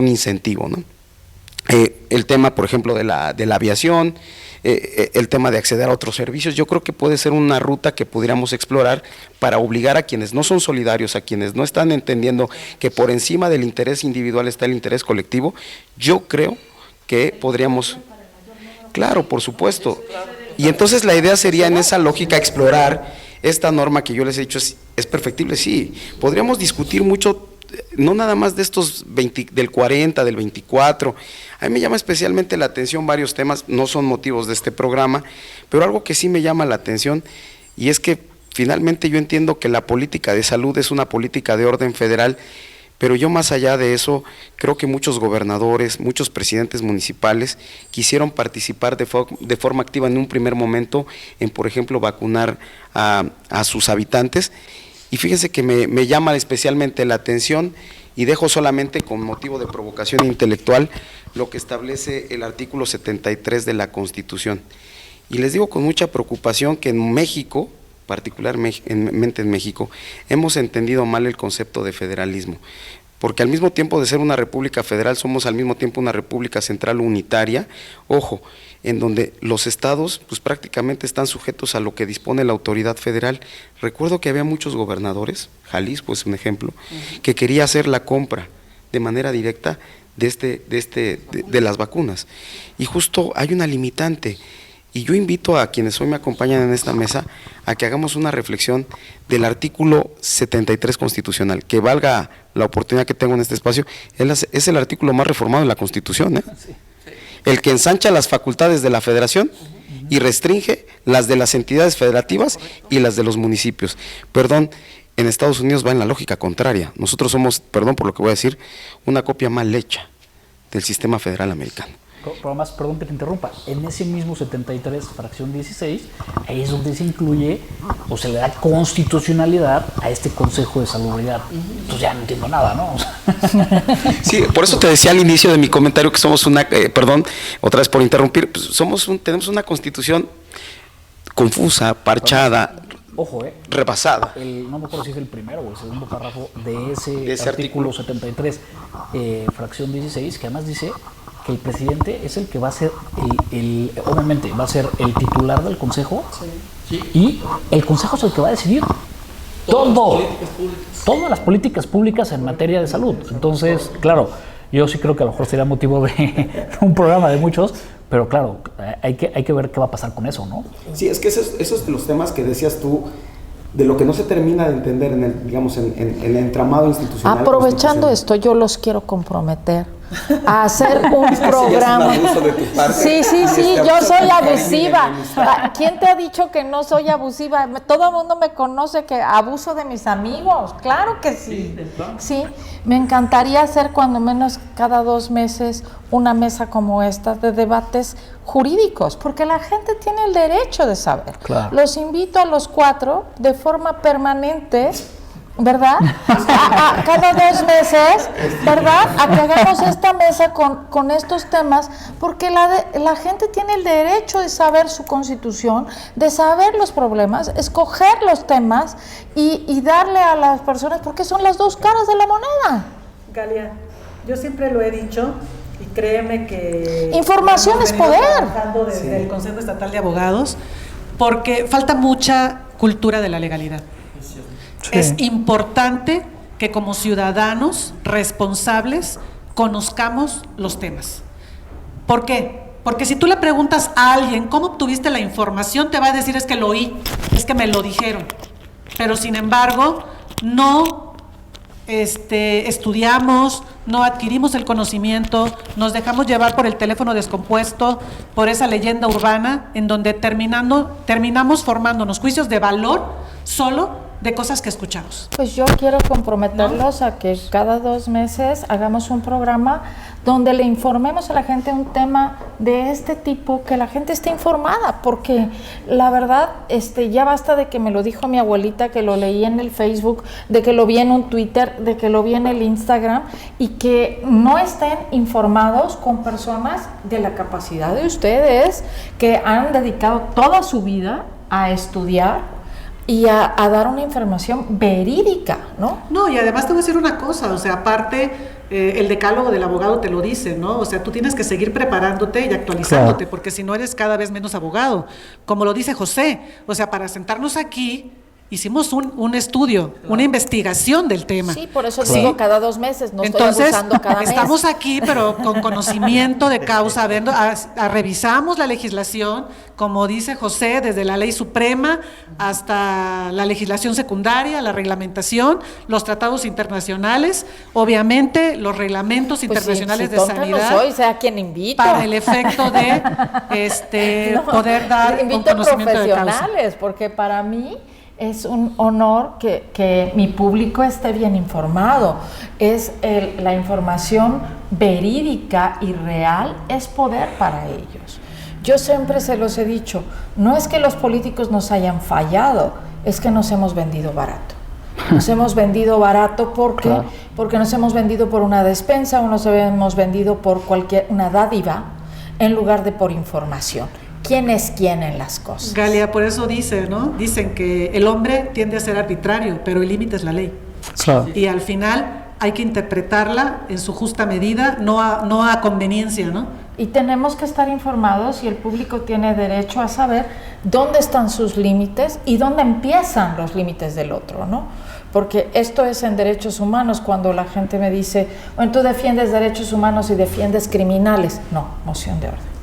incentivo, ¿no? El tema, por ejemplo, de la aviación, el tema de acceder a otros servicios, yo creo que puede ser una ruta que pudiéramos explorar para obligar a quienes no son solidarios, a quienes no están entendiendo que por encima del interés individual está el interés colectivo. Yo creo que podríamos, claro, por supuesto, y entonces la idea sería en esa lógica explorar esta norma que yo les he dicho, es perfectible, sí, podríamos discutir mucho, no nada más de estos del 40, del 24, a mí me llama especialmente la atención varios temas, no son motivos de este programa, pero algo que sí me llama la atención, y es que finalmente yo entiendo que la política de salud es una política de orden federal, pero yo más allá de eso, creo que muchos gobernadores, muchos presidentes municipales quisieron participar de forma activa en un primer momento en, por ejemplo, vacunar a sus habitantes. Y fíjense que me llama especialmente la atención, y dejo solamente con motivo de provocación intelectual lo que establece el artículo 73 de la Constitución. Y les digo con mucha preocupación que en México, particularmente en México, hemos entendido mal el concepto de federalismo. porque al mismo tiempo de ser una república federal, somos al mismo tiempo una república central unitaria, ojo, en donde los estados pues prácticamente están sujetos a lo que dispone la autoridad federal. Recuerdo que había muchos gobernadores, Jalisco es un ejemplo, que quería hacer la compra de manera directa de las vacunas. Y justo hay una limitante. Y yo invito a quienes hoy me acompañan en esta mesa a que hagamos una reflexión del artículo 73 constitucional, que valga la oportunidad que tengo en este espacio, es el artículo más reformado de la Constitución, el que ensancha las facultades de la Federación y restringe las de las entidades federativas y las de los municipios. Perdón, en Estados Unidos va en la lógica contraria. Nosotros somos, perdón por lo que voy a decir, una copia mal hecha del sistema federal americano. Pero además, perdón que te interrumpa, en ese mismo 73, fracción 16, ahí es donde se incluye o se le da constitucionalidad a este Consejo de Salubridad. Entonces ya no entiendo nada, ¿no? Sí, por eso te decía al inicio de mi comentario que somos una, perdón, otra vez por interrumpir, pues tenemos una constitución confusa, parchada, ojo, rebasada. No me acuerdo si es el primero o el segundo párrafo de ese artículo 73, fracción 16, que además dice que el presidente es el que va a ser obviamente va a ser el titular del consejo, y el consejo es el que va a decidir todas las políticas públicas en materia de salud. Entonces, claro, yo sí creo que a lo mejor sería motivo de un programa de muchos, pero claro, hay que ver qué va a pasar con eso, ¿no? Sí, es que esos de los temas que decías tú, de lo que no se termina de entender en el entramado institucional. Aprovechando esto, yo los quiero comprometer a hacer un programa. Es un abuso de tu parte. Sí, yo soy abusiva. ¿Quién te ha dicho que no soy abusiva? Todo el mundo me conoce que abuso de mis amigos. Claro que sí. Sí, me encantaría hacer cuando menos cada 2 meses una mesa como esta de debates jurídicos, porque la gente tiene el derecho de saber. Claro. Los invito a los 4 de forma permanente, ¿verdad? A cada 2 meses, ¿verdad? A que hagamos esta mesa con estos temas, porque la gente tiene el derecho de saber su constitución, de saber los problemas, escoger los temas y darle a las personas, porque son las 2 caras de la moneda. Galia, yo siempre lo he dicho, y créeme que... Información es poder. Trabajando desde el Consejo Estatal de Abogados, porque falta mucha cultura de la legalidad. Sí. Es importante que como ciudadanos responsables conozcamos los temas. ¿Por qué? Porque si tú le preguntas a alguien cómo obtuviste la información, te va a decir es que lo oí, es que me lo dijeron. Pero sin embargo, no estudiamos, no adquirimos el conocimiento, nos dejamos llevar por el teléfono descompuesto, por esa leyenda urbana, en donde terminamos formándonos juicios de valor solo de cosas que escuchamos. Pues yo quiero comprometerlos a que cada 2 meses hagamos un programa donde le informemos a la gente un tema de este tipo, que la gente esté informada, porque la verdad ya basta de que me lo dijo mi abuelita, que lo leí en el Facebook, de que lo vi en un Twitter, de que lo vi en el Instagram, y que no estén informados con personas de la capacidad de ustedes, que han dedicado toda su vida a estudiar y a dar una información verídica, ¿no? No, y además te voy a decir una cosa, o sea, aparte, el decálogo del abogado te lo dice, ¿no? O sea, tú tienes que seguir preparándote y actualizándote, claro, porque si no eres cada vez menos abogado. Como lo dice José, o sea, para sentarnos aquí, hicimos un estudio, claro, una investigación del tema. Sí, por eso digo cada 2 meses, no entonces, estoy abusando cada mes. Estamos aquí, pero con conocimiento de causa, revisamos la legislación, como dice José, desde la ley suprema hasta la legislación secundaria, la reglamentación, los tratados internacionales, obviamente los reglamentos internacionales de sanidad. No soy, sea quien invito. Para el efecto de poder dar un conocimiento de causa. Profesionales, porque para mí es un honor que mi público esté bien informado. La información verídica y real es poder para ellos. Yo siempre se los he dicho, no es que los políticos nos hayan fallado, es que nos hemos vendido barato. Nos hemos vendido barato porque, claro, porque nos hemos vendido por una despensa o nos hemos vendido por una dádiva en lugar de por información. ¿Quién es quién en las cosas? Galia, por eso dice, ¿no? Dicen que el hombre tiende a ser arbitrario, pero el límite es la ley. Claro. Y al final hay que interpretarla en su justa medida, no a conveniencia, ¿no? Y tenemos que estar informados y el público tiene derecho a saber dónde están sus límites y dónde empiezan los límites del otro, ¿no? Porque esto es en derechos humanos, cuando la gente me dice, bueno, tú defiendes derechos humanos y defiendes criminales. No, moción de orden.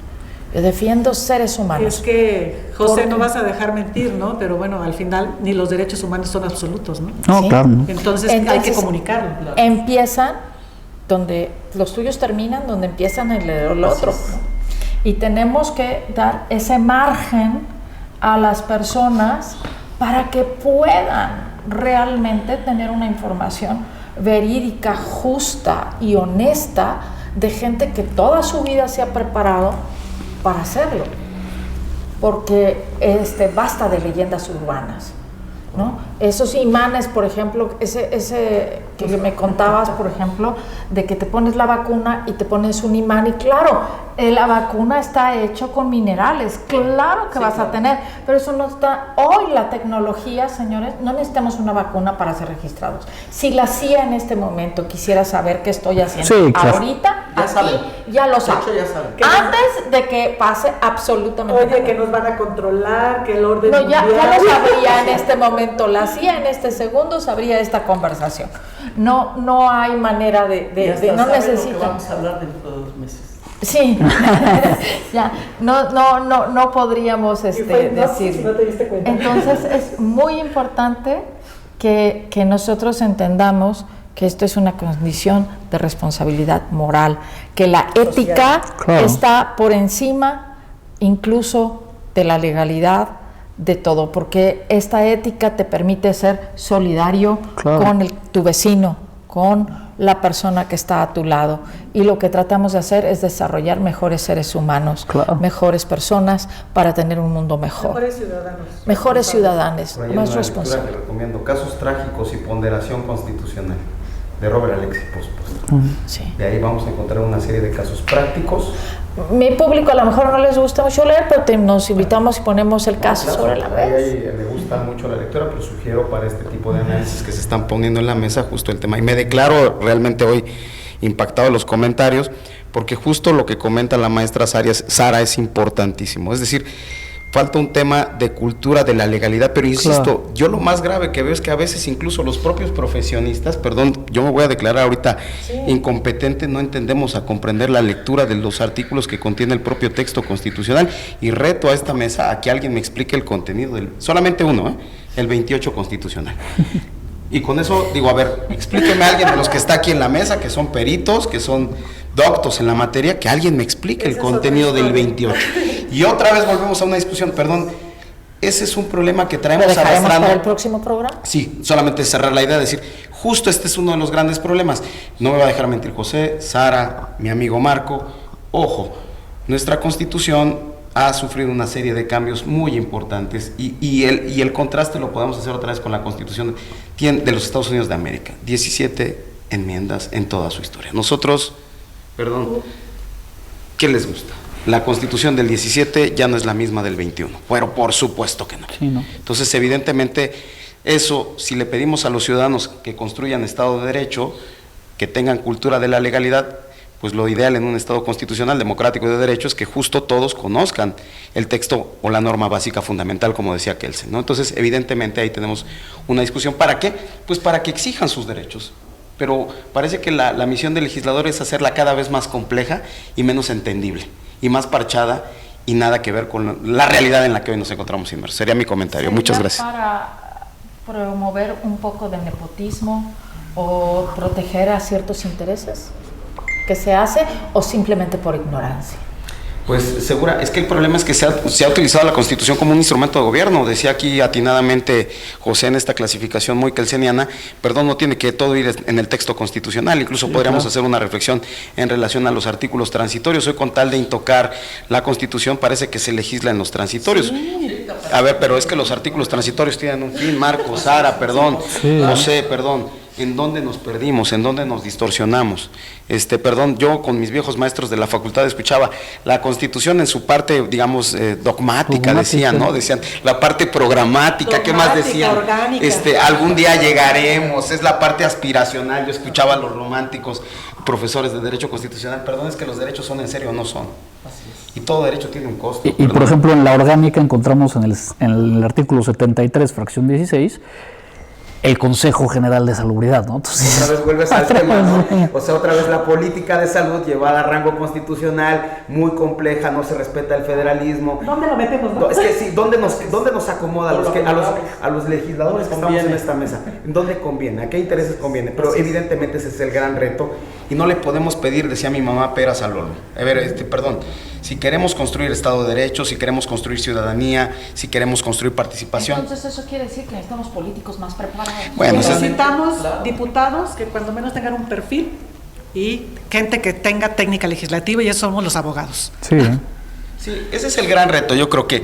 Yo defiendo seres humanos. Es que, José, no vas a dejar mentir, ¿no? Pero bueno, al final ni los derechos humanos son absolutos, ¿no? No, ¿Sí? claro. ¿No? Entonces hay que comunicarlo. Claro. Empiezan donde los tuyos terminan, donde empiezan el otro, ¿no? Y tenemos que dar ese margen a las personas para que puedan realmente tener una información verídica, justa y honesta de gente que toda su vida se ha preparado para hacerlo, porque basta de leyendas urbanas, ¿no? Esos imanes, por ejemplo, ese que me contabas, por ejemplo, de que te pones la vacuna y te pones un imán, y claro, la vacuna está hecho con minerales, claro que vas a tener, pero eso no está. Hoy la tecnología, señores, no necesitamos una vacuna para ser registrados. Si la CIA en este momento quisiera saber qué estoy haciendo, sí, claro, ahorita, ya aquí, saben. ya lo saben. De hecho, ya saben. Antes de que pase absolutamente nada. Oye, que nos van a controlar, que el orden No, ya mundial... lo sabría en este momento, la CIA en este segundo sabría esta conversación. No hay manera no necesitan. Vamos a hablar dentro de 2 meses. Sí, ya, no podríamos decir. Si no te diste cuenta. Entonces es muy importante que nosotros entendamos que esto es una condición de responsabilidad moral, que la ética Claro. está por encima incluso de la legalidad, de todo, porque esta ética te permite ser solidario Claro. con tu vecino, con la persona que está a tu lado, y lo que tratamos de hacer es desarrollar mejores seres humanos, Claro. mejores personas para tener un mundo mejor, Mejores ciudadanos. mejores ciudadanos, Por ahí hay más una lectura responsables. que recomiendo, Casos trágicos y ponderación constitucional, de Robert Alexis Post. Sí. De ahí vamos a encontrar una serie de casos prácticos. Mi público a lo mejor no les gusta mucho leer, pero nos invitamos y ponemos el caso Claro, sobre la ahí mesa. le gusta mucho la lectura, pero sugiero para este tipo de análisis que se están poniendo en la mesa justo el tema. Y me declaro realmente hoy impactado de los comentarios, porque justo lo que comenta la maestra Sara es importantísimo. Es decir, falta un tema de cultura de la legalidad, pero insisto, Claro. yo lo más grave que veo es que a veces incluso los propios profesionistas, perdón, yo me voy a declarar ahorita incompetente, no entendemos a comprender la lectura de los artículos que contiene el propio texto constitucional, y reto a esta mesa a que alguien me explique el contenido solamente uno, el 28 constitucional. Y con eso digo, a ver, explíqueme a alguien de los que está aquí en la mesa, que son peritos, que son doctos en la materia, que alguien me explique el contenido del 28. Y otra vez volvemos a una discusión, perdón, ese es un problema que ¿Lo traemos dejaremos arrastrando. para el próximo programa? Sí, solamente cerrar la idea de decir, justo este es uno de los grandes problemas. No me va a dejar mentir José, Sara, mi amigo Marco. Ojo, nuestra Constitución ha sufrido una serie de cambios muy importantes y el contraste lo podemos hacer otra vez con la Constitución de los Estados Unidos de América. 17 enmiendas en toda su historia. Nosotros, perdón, ¿qué les gusta? La Constitución del 17 ya no es la misma del 21, pero por supuesto que no. Sí, ¿no? Entonces, evidentemente, eso, si le pedimos a los ciudadanos que construyan Estado de Derecho, que tengan cultura de la legalidad, pues lo ideal en un Estado constitucional, democrático y de derecho es que justo todos conozcan el texto o la norma básica fundamental, como decía Kelsen, ¿no? Entonces, evidentemente, ahí tenemos una discusión. ¿Para qué? Pues para que exijan sus derechos. Pero parece que la misión del legislador es hacerla cada vez más compleja y menos entendible, y más parchada, y nada que ver con la realidad en la que hoy nos encontramos inmersos. Sería mi comentario. Muchas gracias. Para promover un poco de nepotismo o proteger a ciertos intereses que se hace, o simplemente por ignorancia. Pues segura, es que el problema es que se ha utilizado la Constitución como un instrumento de gobierno. Decía aquí atinadamente José en esta clasificación muy kelseniana, perdón, no tiene que todo ir en el texto constitucional, incluso podríamos hacer una reflexión en relación a los artículos transitorios. Hoy, con tal de intocar la Constitución, parece que se legisla en los transitorios. A ver, pero es que los artículos transitorios tienen un fin, Marco, Sara, perdón, José, perdón. en dónde nos perdimos, en dónde nos distorsionamos. Perdón, yo con mis viejos maestros de la facultad escuchaba la Constitución en su parte, digamos, dogmática, decían, ¿no? Decían la parte programática, ¿qué más decían? Orgánica. Algún día llegaremos, es la parte aspiracional. Yo escuchaba a los románticos, profesores de Derecho Constitucional, perdón, es que los derechos son en serio o no son. Y todo derecho tiene un costo. Y por ejemplo, en la orgánica encontramos en el artículo 73, fracción 16, el Consejo General de Salubridad, ¿no? Entonces, otra vez vuelves al tema, ¿no? O sea, otra vez la política de salud llevada a rango constitucional, muy compleja, no se respeta el federalismo. ¿Dónde lo metemos, no? Es que sí, ¿dónde nos acomoda a los legisladores que estamos en esta mesa? ¿En dónde conviene? ¿A qué intereses conviene? Pero evidentemente ese es el gran reto y no le podemos pedir, decía mi mamá, peras al olmo. A ver, perdón, si queremos construir Estado de Derecho, si queremos construir ciudadanía, si queremos construir participación. Entonces eso quiere decir que necesitamos políticos más preparados. Bueno, necesitamos diputados que cuando menos tengan un perfil y gente que tenga técnica legislativa, y eso somos los abogados. sí. Sí, ese es el gran reto. Yo creo que,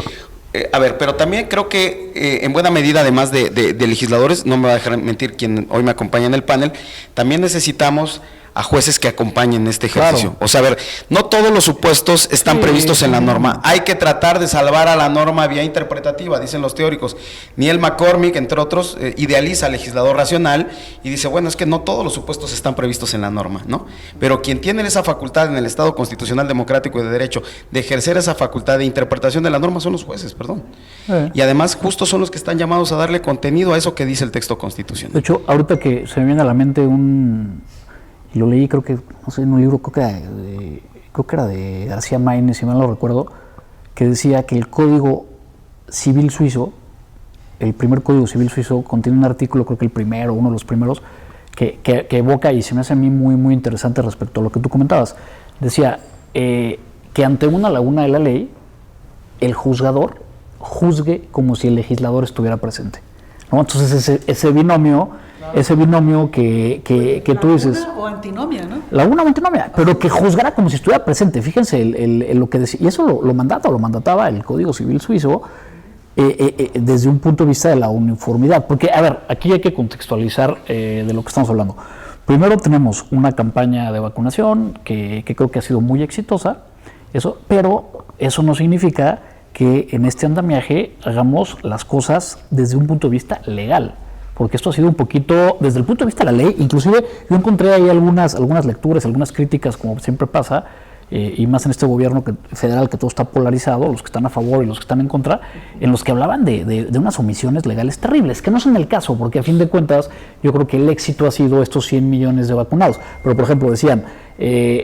pero también creo que en buena medida, además de legisladores, no me va a dejar mentir quien hoy me acompaña en el panel, también necesitamos a jueces que acompañen este ejercicio. Claro. O sea, a ver, no todos los supuestos están previstos en la norma. Hay que tratar de salvar a la norma vía interpretativa, dicen los teóricos. Neil McCormick, entre otros, idealiza al legislador racional y dice, bueno, es que no todos los supuestos están previstos en la norma, ¿no? Pero quien tiene esa facultad en el Estado constitucional democrático y de derecho de ejercer esa facultad de interpretación de la norma son los jueces, perdón. Y además justo son los que están llamados a darle contenido a eso que dice el texto constitucional. De hecho, ahorita que se me viene a la mente y lo leí, creo que, no sé, en un libro, creo que era de García Maínez, si mal no recuerdo, que decía que el Código Civil Suizo, el primer Código Civil Suizo, contiene un artículo, creo que el primero, uno de los primeros, que evoca, y se me hace a mí muy, muy interesante respecto a lo que tú comentabas. Decía que ante una laguna de la ley, el juzgador juzgue como si el legislador estuviera presente, ¿no? Entonces ese binomio que tú dices. Laguna o antinomia, ¿no? Laguna o antinomia, pero que juzgara como si estuviera presente. Fíjense lo que decía, y eso lo mandataba el Código Civil Suizo desde un punto de vista de la uniformidad. Porque, a ver, aquí hay que contextualizar de lo que estamos hablando. Primero tenemos una campaña de vacunación que creo que ha sido muy exitosa, pero eso no significa que en este andamiaje hagamos las cosas desde un punto de vista legal. Porque esto ha sido un poquito, desde el punto de vista de la ley, inclusive yo encontré ahí algunas lecturas, algunas críticas, como siempre pasa, y más en este gobierno federal que todo está polarizado, los que están a favor y los que están en contra, en los que hablaban de unas omisiones legales terribles, que no son el caso, porque a fin de cuentas yo creo que el éxito ha sido estos 100 millones de vacunados. Pero por ejemplo decían, y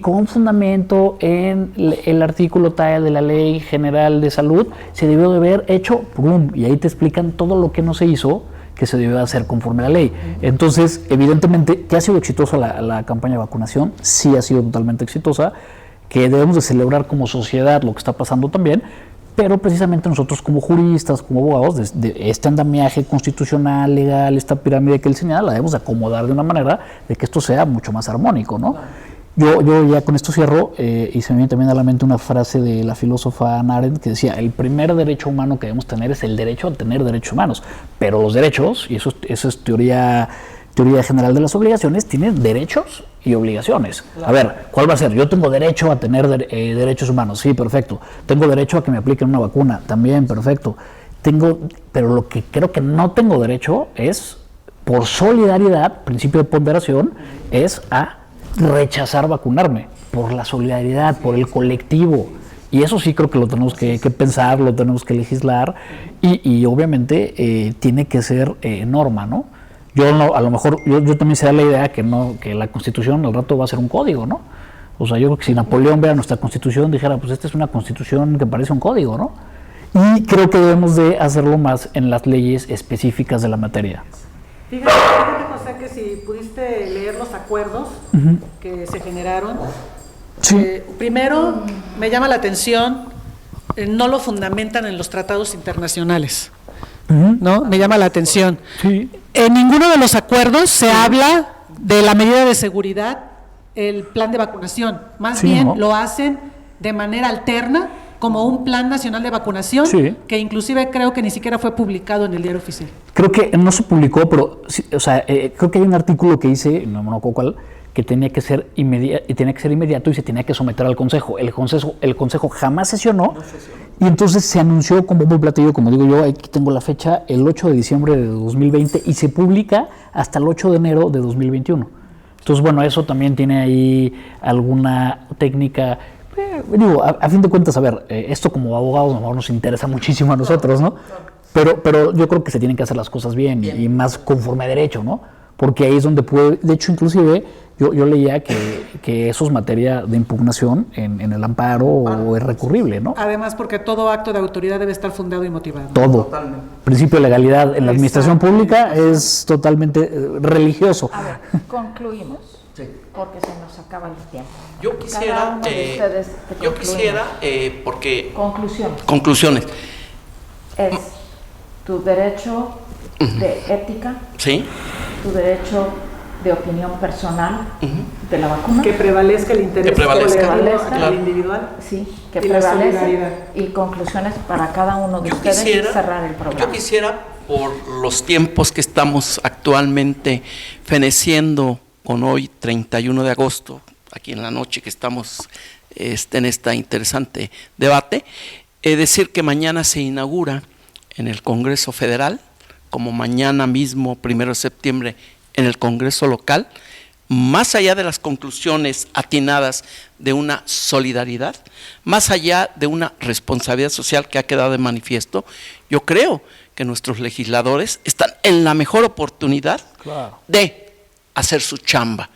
con fundamento en el artículo tal de la Ley General de Salud, se debió de haber hecho, ¡pum! Y ahí te explican todo lo que no se hizo, que se debió hacer conforme a la ley. Entonces, evidentemente, que ha sido exitosa la campaña de vacunación, sí ha sido totalmente exitosa, que debemos de celebrar como sociedad lo que está pasando también, pero precisamente nosotros como juristas, como abogados, de este andamiaje constitucional, legal, esta pirámide que él señala, la debemos de acomodar de una manera de que esto sea mucho más armónico, ¿no? Yo ya con esto cierro, y se me viene también a la mente una frase de la filósofa Hannah Arendt que decía, el primer derecho humano que debemos tener es el derecho a tener derechos humanos, pero los derechos, y eso es teoría general de las obligaciones, tienen derechos y obligaciones. A ver, ¿cuál va a ser? Yo tengo derecho a tener derechos humanos, sí, perfecto. Tengo derecho a que me apliquen una vacuna, también, perfecto. Pero lo que creo que no tengo derecho es, por solidaridad, principio de ponderación, es a rechazar vacunarme, por la solidaridad, por el colectivo. Y eso sí creo que lo tenemos que pensar, lo tenemos que legislar, y obviamente tiene que ser norma, ¿no? A lo mejor yo también se da la idea que la Constitución al rato va a ser un código, ¿no? O sea, yo creo que si Napoleón viera nuestra Constitución, dijera, pues esta es una Constitución que parece un código, ¿no? Y creo que debemos de hacerlo más en las leyes específicas de la materia. Fíjate, José, que si pudiste leer los acuerdos que se generaron, Sí. Primero me llama la atención, no lo fundamentan en los tratados internacionales, ¿no? Me llama la atención. Sí. En ninguno de los acuerdos se habla de la medida de seguridad, el plan de vacunación, más bien ¿no? Lo hacen de manera alterna, como un plan nacional de vacunación, que inclusive creo que ni siquiera fue publicado en el Diario Oficial. Creo que no se publicó, pero sí, o sea, creo que hay un artículo que dice, no me acuerdo cuál, que tenía que ser inmediato y se tenía que someter al Consejo. El Consejo jamás sesionó, y entonces se anunció como un platillo, como digo yo, aquí tengo la fecha, el 8 de diciembre de 2020, y se publica hasta el 8 de enero de 2021. Entonces, bueno, eso también tiene ahí alguna técnica. Digo, a fin de cuentas, a ver, esto como abogados a lo mejor nos interesa muchísimo a nosotros, ¿no? Pero yo creo que se tienen que hacer las cosas bien. Y más conforme a derecho, ¿no? Porque ahí es donde puede, de hecho, inclusive yo leía que eso es materia de impugnación en el amparo o es recurrible, ¿no? Además, porque todo acto de autoridad debe estar fundado y motivado. Todo. Totalmente. Principio de legalidad en la administración pública es totalmente religioso. A ver, concluimos. Sí. Porque se nos acaba el tiempo. Yo quisiera, porque... Conclusiones. Es tu derecho de ética, ¿sí? Tu derecho de opinión personal de la vacuna. Que prevalezca el interés claro. individual. Sí, que prevalece. Y conclusiones para cada uno de ustedes y cerrar el programa. Yo quisiera, por los tiempos que estamos actualmente feneciendo con hoy, 31 de agosto, aquí en la noche que estamos en este interesante debate, decir que mañana se inaugura en el Congreso Federal, como mañana mismo, 1 de septiembre, en el Congreso local, más allá de las conclusiones atinadas de una solidaridad, más allá de una responsabilidad social que ha quedado de manifiesto, yo creo que nuestros legisladores están en la mejor oportunidad de hacer su chamba,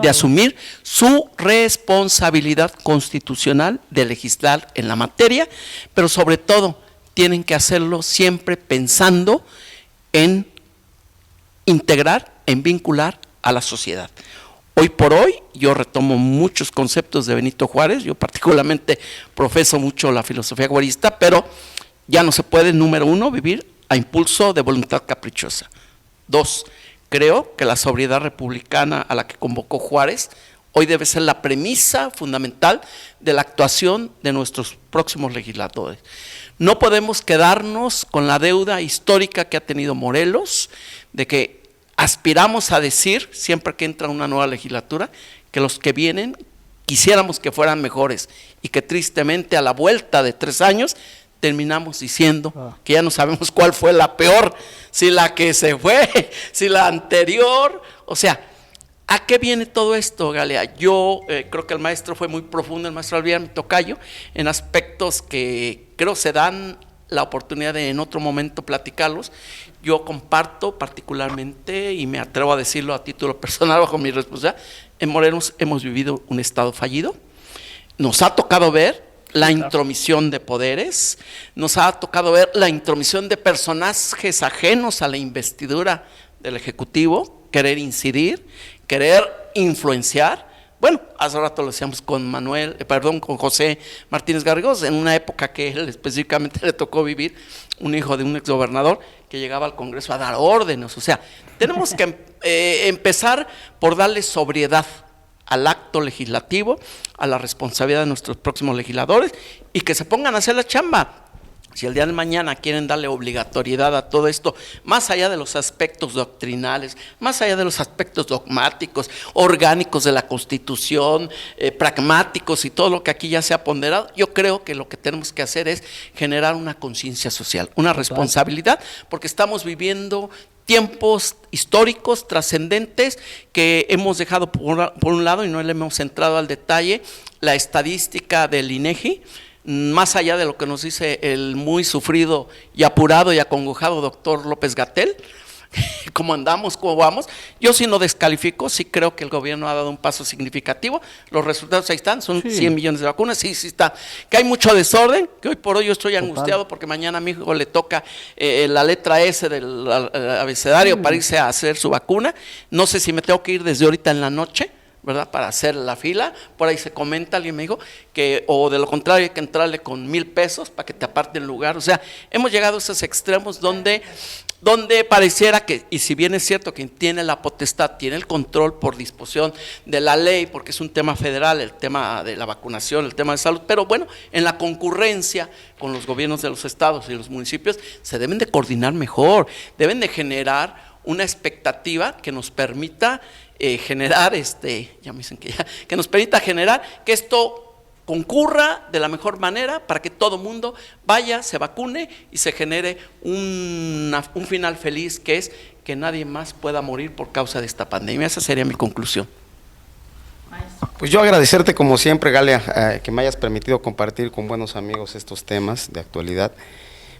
de asumir su responsabilidad constitucional de legislar en la materia, pero sobre todo tienen que hacerlo siempre pensando en integrar, en vincular a la sociedad. Hoy por hoy yo retomo muchos conceptos de Benito Juárez, yo particularmente profeso mucho la filosofía juarista, pero ya no se puede, número uno, vivir a impulso de voluntad caprichosa. 2, creo que la sobriedad republicana a la que convocó Juárez hoy debe ser la premisa fundamental de la actuación de nuestros próximos legisladores. No podemos quedarnos con la deuda histórica que ha tenido Morelos, de que aspiramos a decir, siempre que entra una nueva legislatura, que los que vienen quisiéramos que fueran mejores y que tristemente a la vuelta de 3 años terminamos diciendo que ya no sabemos cuál fue la peor, si la que se fue, si la anterior. O sea, ¿a qué viene todo esto, Galia? Yo creo que el maestro fue muy profundo, el maestro Alviar, mi tocayo, en aspectos que creo se dan la oportunidad de en otro momento platicarlos. Yo comparto particularmente, y me atrevo a decirlo a título personal bajo mi responsabilidad, en Morelos hemos vivido un estado fallido. Nos ha tocado ver la intromisión de poderes, nos ha tocado ver la intromisión de personajes ajenos a la investidura del Ejecutivo, querer incidir, querer influenciar. Bueno, hace rato lo decíamos con con José Martínez Garrigós, en una época que él específicamente le tocó vivir, un hijo de un exgobernador que llegaba al Congreso a dar órdenes. O sea, tenemos que empezar por darle sobriedad al acto legislativo, a la responsabilidad de nuestros próximos legisladores y que se pongan a hacer la chamba. Si el día de mañana quieren darle obligatoriedad a todo esto, más allá de los aspectos doctrinales, más allá de los aspectos dogmáticos, orgánicos de la Constitución, pragmáticos y todo lo que aquí ya se ha ponderado, yo creo que lo que tenemos que hacer es generar una conciencia social, una responsabilidad, porque estamos viviendo tiempos históricos trascendentes que hemos dejado por un lado, y no le hemos entrado al detalle, la estadística del INEGI, más allá de lo que nos dice el muy sufrido y apurado y acongojado doctor López-Gatell, cómo andamos, cómo vamos. Yo sí no descalifico, sí creo que el gobierno ha dado un paso significativo, los resultados ahí están, son 100 millones de vacunas, sí está, que hay mucho desorden, que hoy por hoy yo estoy angustiado porque mañana a mi hijo le toca la letra S del abecedario para irse a hacer su vacuna, no sé si me tengo que ir desde ahorita en la noche, ¿verdad? Para hacer la fila, por ahí se comenta, alguien me dijo, que o de lo contrario hay que entrarle con $1,000 para que te aparte el lugar. O sea, hemos llegado a esos extremos donde donde pareciera que, y si bien es cierto que tiene la potestad, tiene el control por disposición de la ley, porque es un tema federal, el tema de la vacunación, el tema de salud, pero bueno, en la concurrencia con los gobiernos de los estados y los municipios, se deben de coordinar mejor, deben de generar una expectativa que nos permita generar, ya me dicen que nos permita generar que esto concurra de la mejor manera para que todo mundo vaya, se vacune y se genere un final feliz, que es que nadie más pueda morir por causa de esta pandemia. Esa sería mi conclusión. Pues yo agradecerte como siempre, Galia, que me hayas permitido compartir con buenos amigos estos temas de actualidad.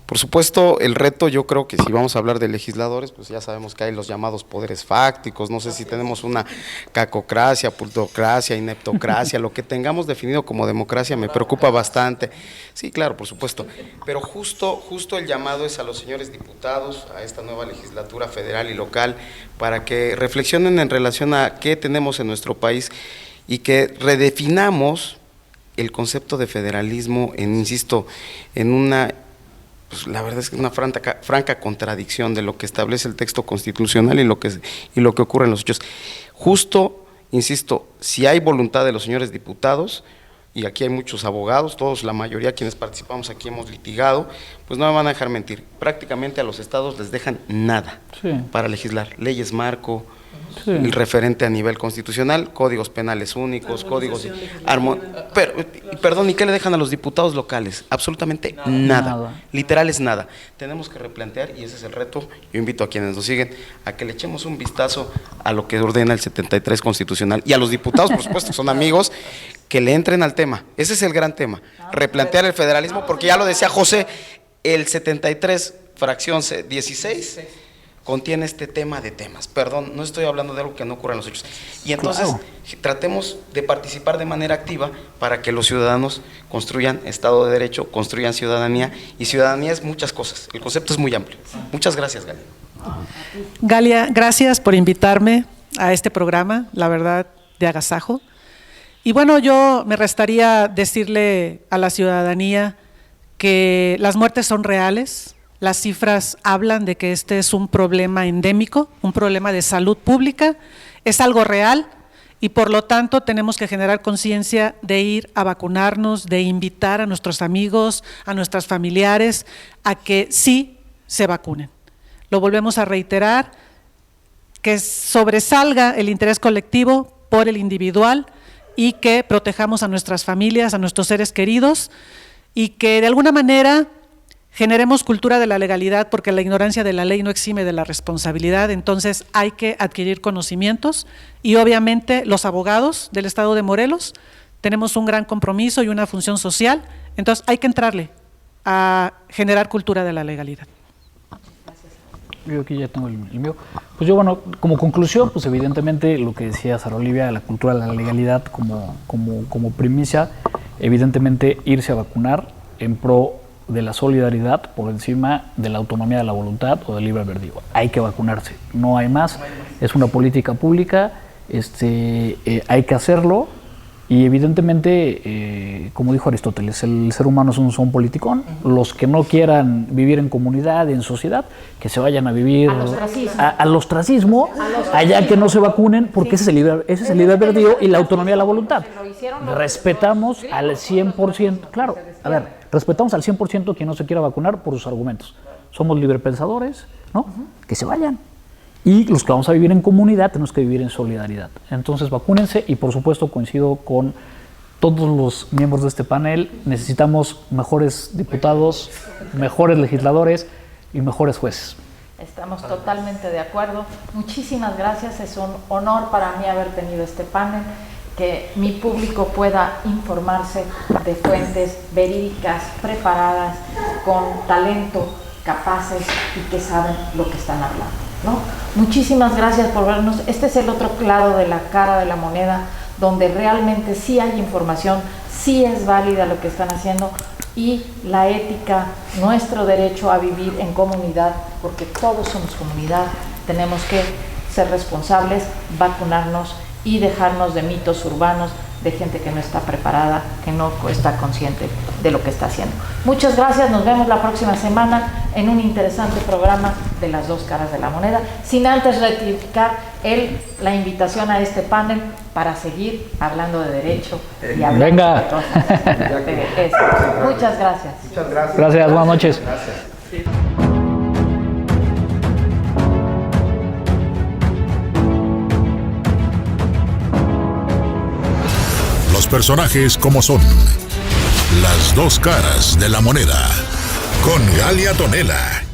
Por supuesto, el reto, yo creo que si vamos a hablar de legisladores, pues ya sabemos que hay los llamados poderes fácticos, no sé si tenemos una cacocracia, plutocracia, ineptocracia, lo que tengamos definido como democracia me preocupa bastante. Sí, claro, por supuesto, pero justo el llamado es a los señores diputados, a esta nueva legislatura federal y local, para que reflexionen en relación a qué tenemos en nuestro país y que redefinamos el concepto de federalismo insisto, en una... Pues la verdad es que es una franca contradicción de lo que establece el texto constitucional y lo que ocurre en los hechos. Justo, insisto, si hay voluntad de los señores diputados, y aquí hay muchos abogados, todos, la mayoría quienes participamos aquí hemos litigado, pues no me van a dejar mentir, prácticamente a los estados les dejan nada para legislar, leyes marco, el referente a nivel constitucional, códigos penales únicos, códigos perdón, ¿y qué le dejan a los diputados locales? Absolutamente nada. Literal es nada. Tenemos que replantear, y ese es el reto. Yo invito a quienes nos siguen a que le echemos un vistazo a lo que ordena el 73 constitucional, y a los diputados, por supuesto, que son amigos, que le entren al tema. Ese es el gran tema, replantear el federalismo, porque ya lo decía José, el 73 fracción 16 contiene este tema de temas. Perdón, no estoy hablando de algo que no ocurra en los hechos. Y entonces tratemos de participar de manera activa para que los ciudadanos construyan Estado de Derecho, construyan ciudadanía, y ciudadanía es muchas cosas. El concepto es muy amplio. Muchas gracias, Galia. Galia, gracias por invitarme a este programa, la verdad, de agasajo. Y bueno, yo me restaría decirle a la ciudadanía que las muertes son reales. Las cifras hablan de que este es un problema endémico, un problema de salud pública, es algo real, y por lo tanto tenemos que generar conciencia de ir a vacunarnos, de invitar a nuestros amigos, a nuestros familiares a que sí se vacunen. Lo volvemos a reiterar, que sobresalga el interés colectivo por el individual y que protejamos a nuestras familias, a nuestros seres queridos, y que de alguna manera generemos cultura de la legalidad, porque la ignorancia de la ley no exime de la responsabilidad. Entonces hay que adquirir conocimientos, y obviamente los abogados del Estado de Morelos tenemos un gran compromiso y una función social, entonces hay que entrarle a generar cultura de la legalidad. Yo aquí ya tengo el mío. Pues yo, bueno, como conclusión, pues evidentemente lo que decía Sara Olivia, la cultura de la legalidad como primicia, evidentemente irse a vacunar en pro de la solidaridad por encima de la autonomía de la voluntad o del libre albedrío. Hay que vacunarse, no hay más, es una política pública, hay que hacerlo, y evidentemente, como dijo Aristóteles, el ser humano es un son politicón. Los que no quieran vivir en comunidad, en sociedad, que se vayan a vivir al ostracismo, allá que no se vacunen, porque ese es el libre albedrío y la autonomía de la voluntad. Respetamos al 100%, claro, a ver, respetamos al 100% quien no se quiera vacunar por sus argumentos. Somos librepensadores, ¿no? Que se vayan. Y los que vamos a vivir en comunidad tenemos que vivir en solidaridad. Entonces vacúnense, y por supuesto coincido con todos los miembros de este panel, necesitamos mejores diputados, mejores legisladores y mejores jueces. Estamos totalmente de acuerdo. Muchísimas gracias, es un honor para mí haber tenido este panel, que mi público pueda informarse de fuentes verídicas, preparadas, con talento, capaces y que saben lo que están hablando, ¿no? Muchísimas gracias por vernos. Este es el otro lado de la cara de la moneda, donde realmente sí hay información, sí es válida lo que están haciendo, y la ética, nuestro derecho a vivir en comunidad, porque todos somos comunidad, tenemos que ser responsables, vacunarnos y dejarnos de mitos urbanos de gente que no está preparada, que no está consciente de lo que está haciendo. Muchas gracias, nos vemos la próxima semana en un interesante programa de las dos caras de la moneda, sin antes rectificar la invitación a este panel para seguir hablando de derecho y hablando Venga. de cosas de esto. Muchas gracias. Muchas gracias. Gracias, buenas noches. Gracias. Los personajes como son. Las dos caras de la moneda. Con Galia Tonela.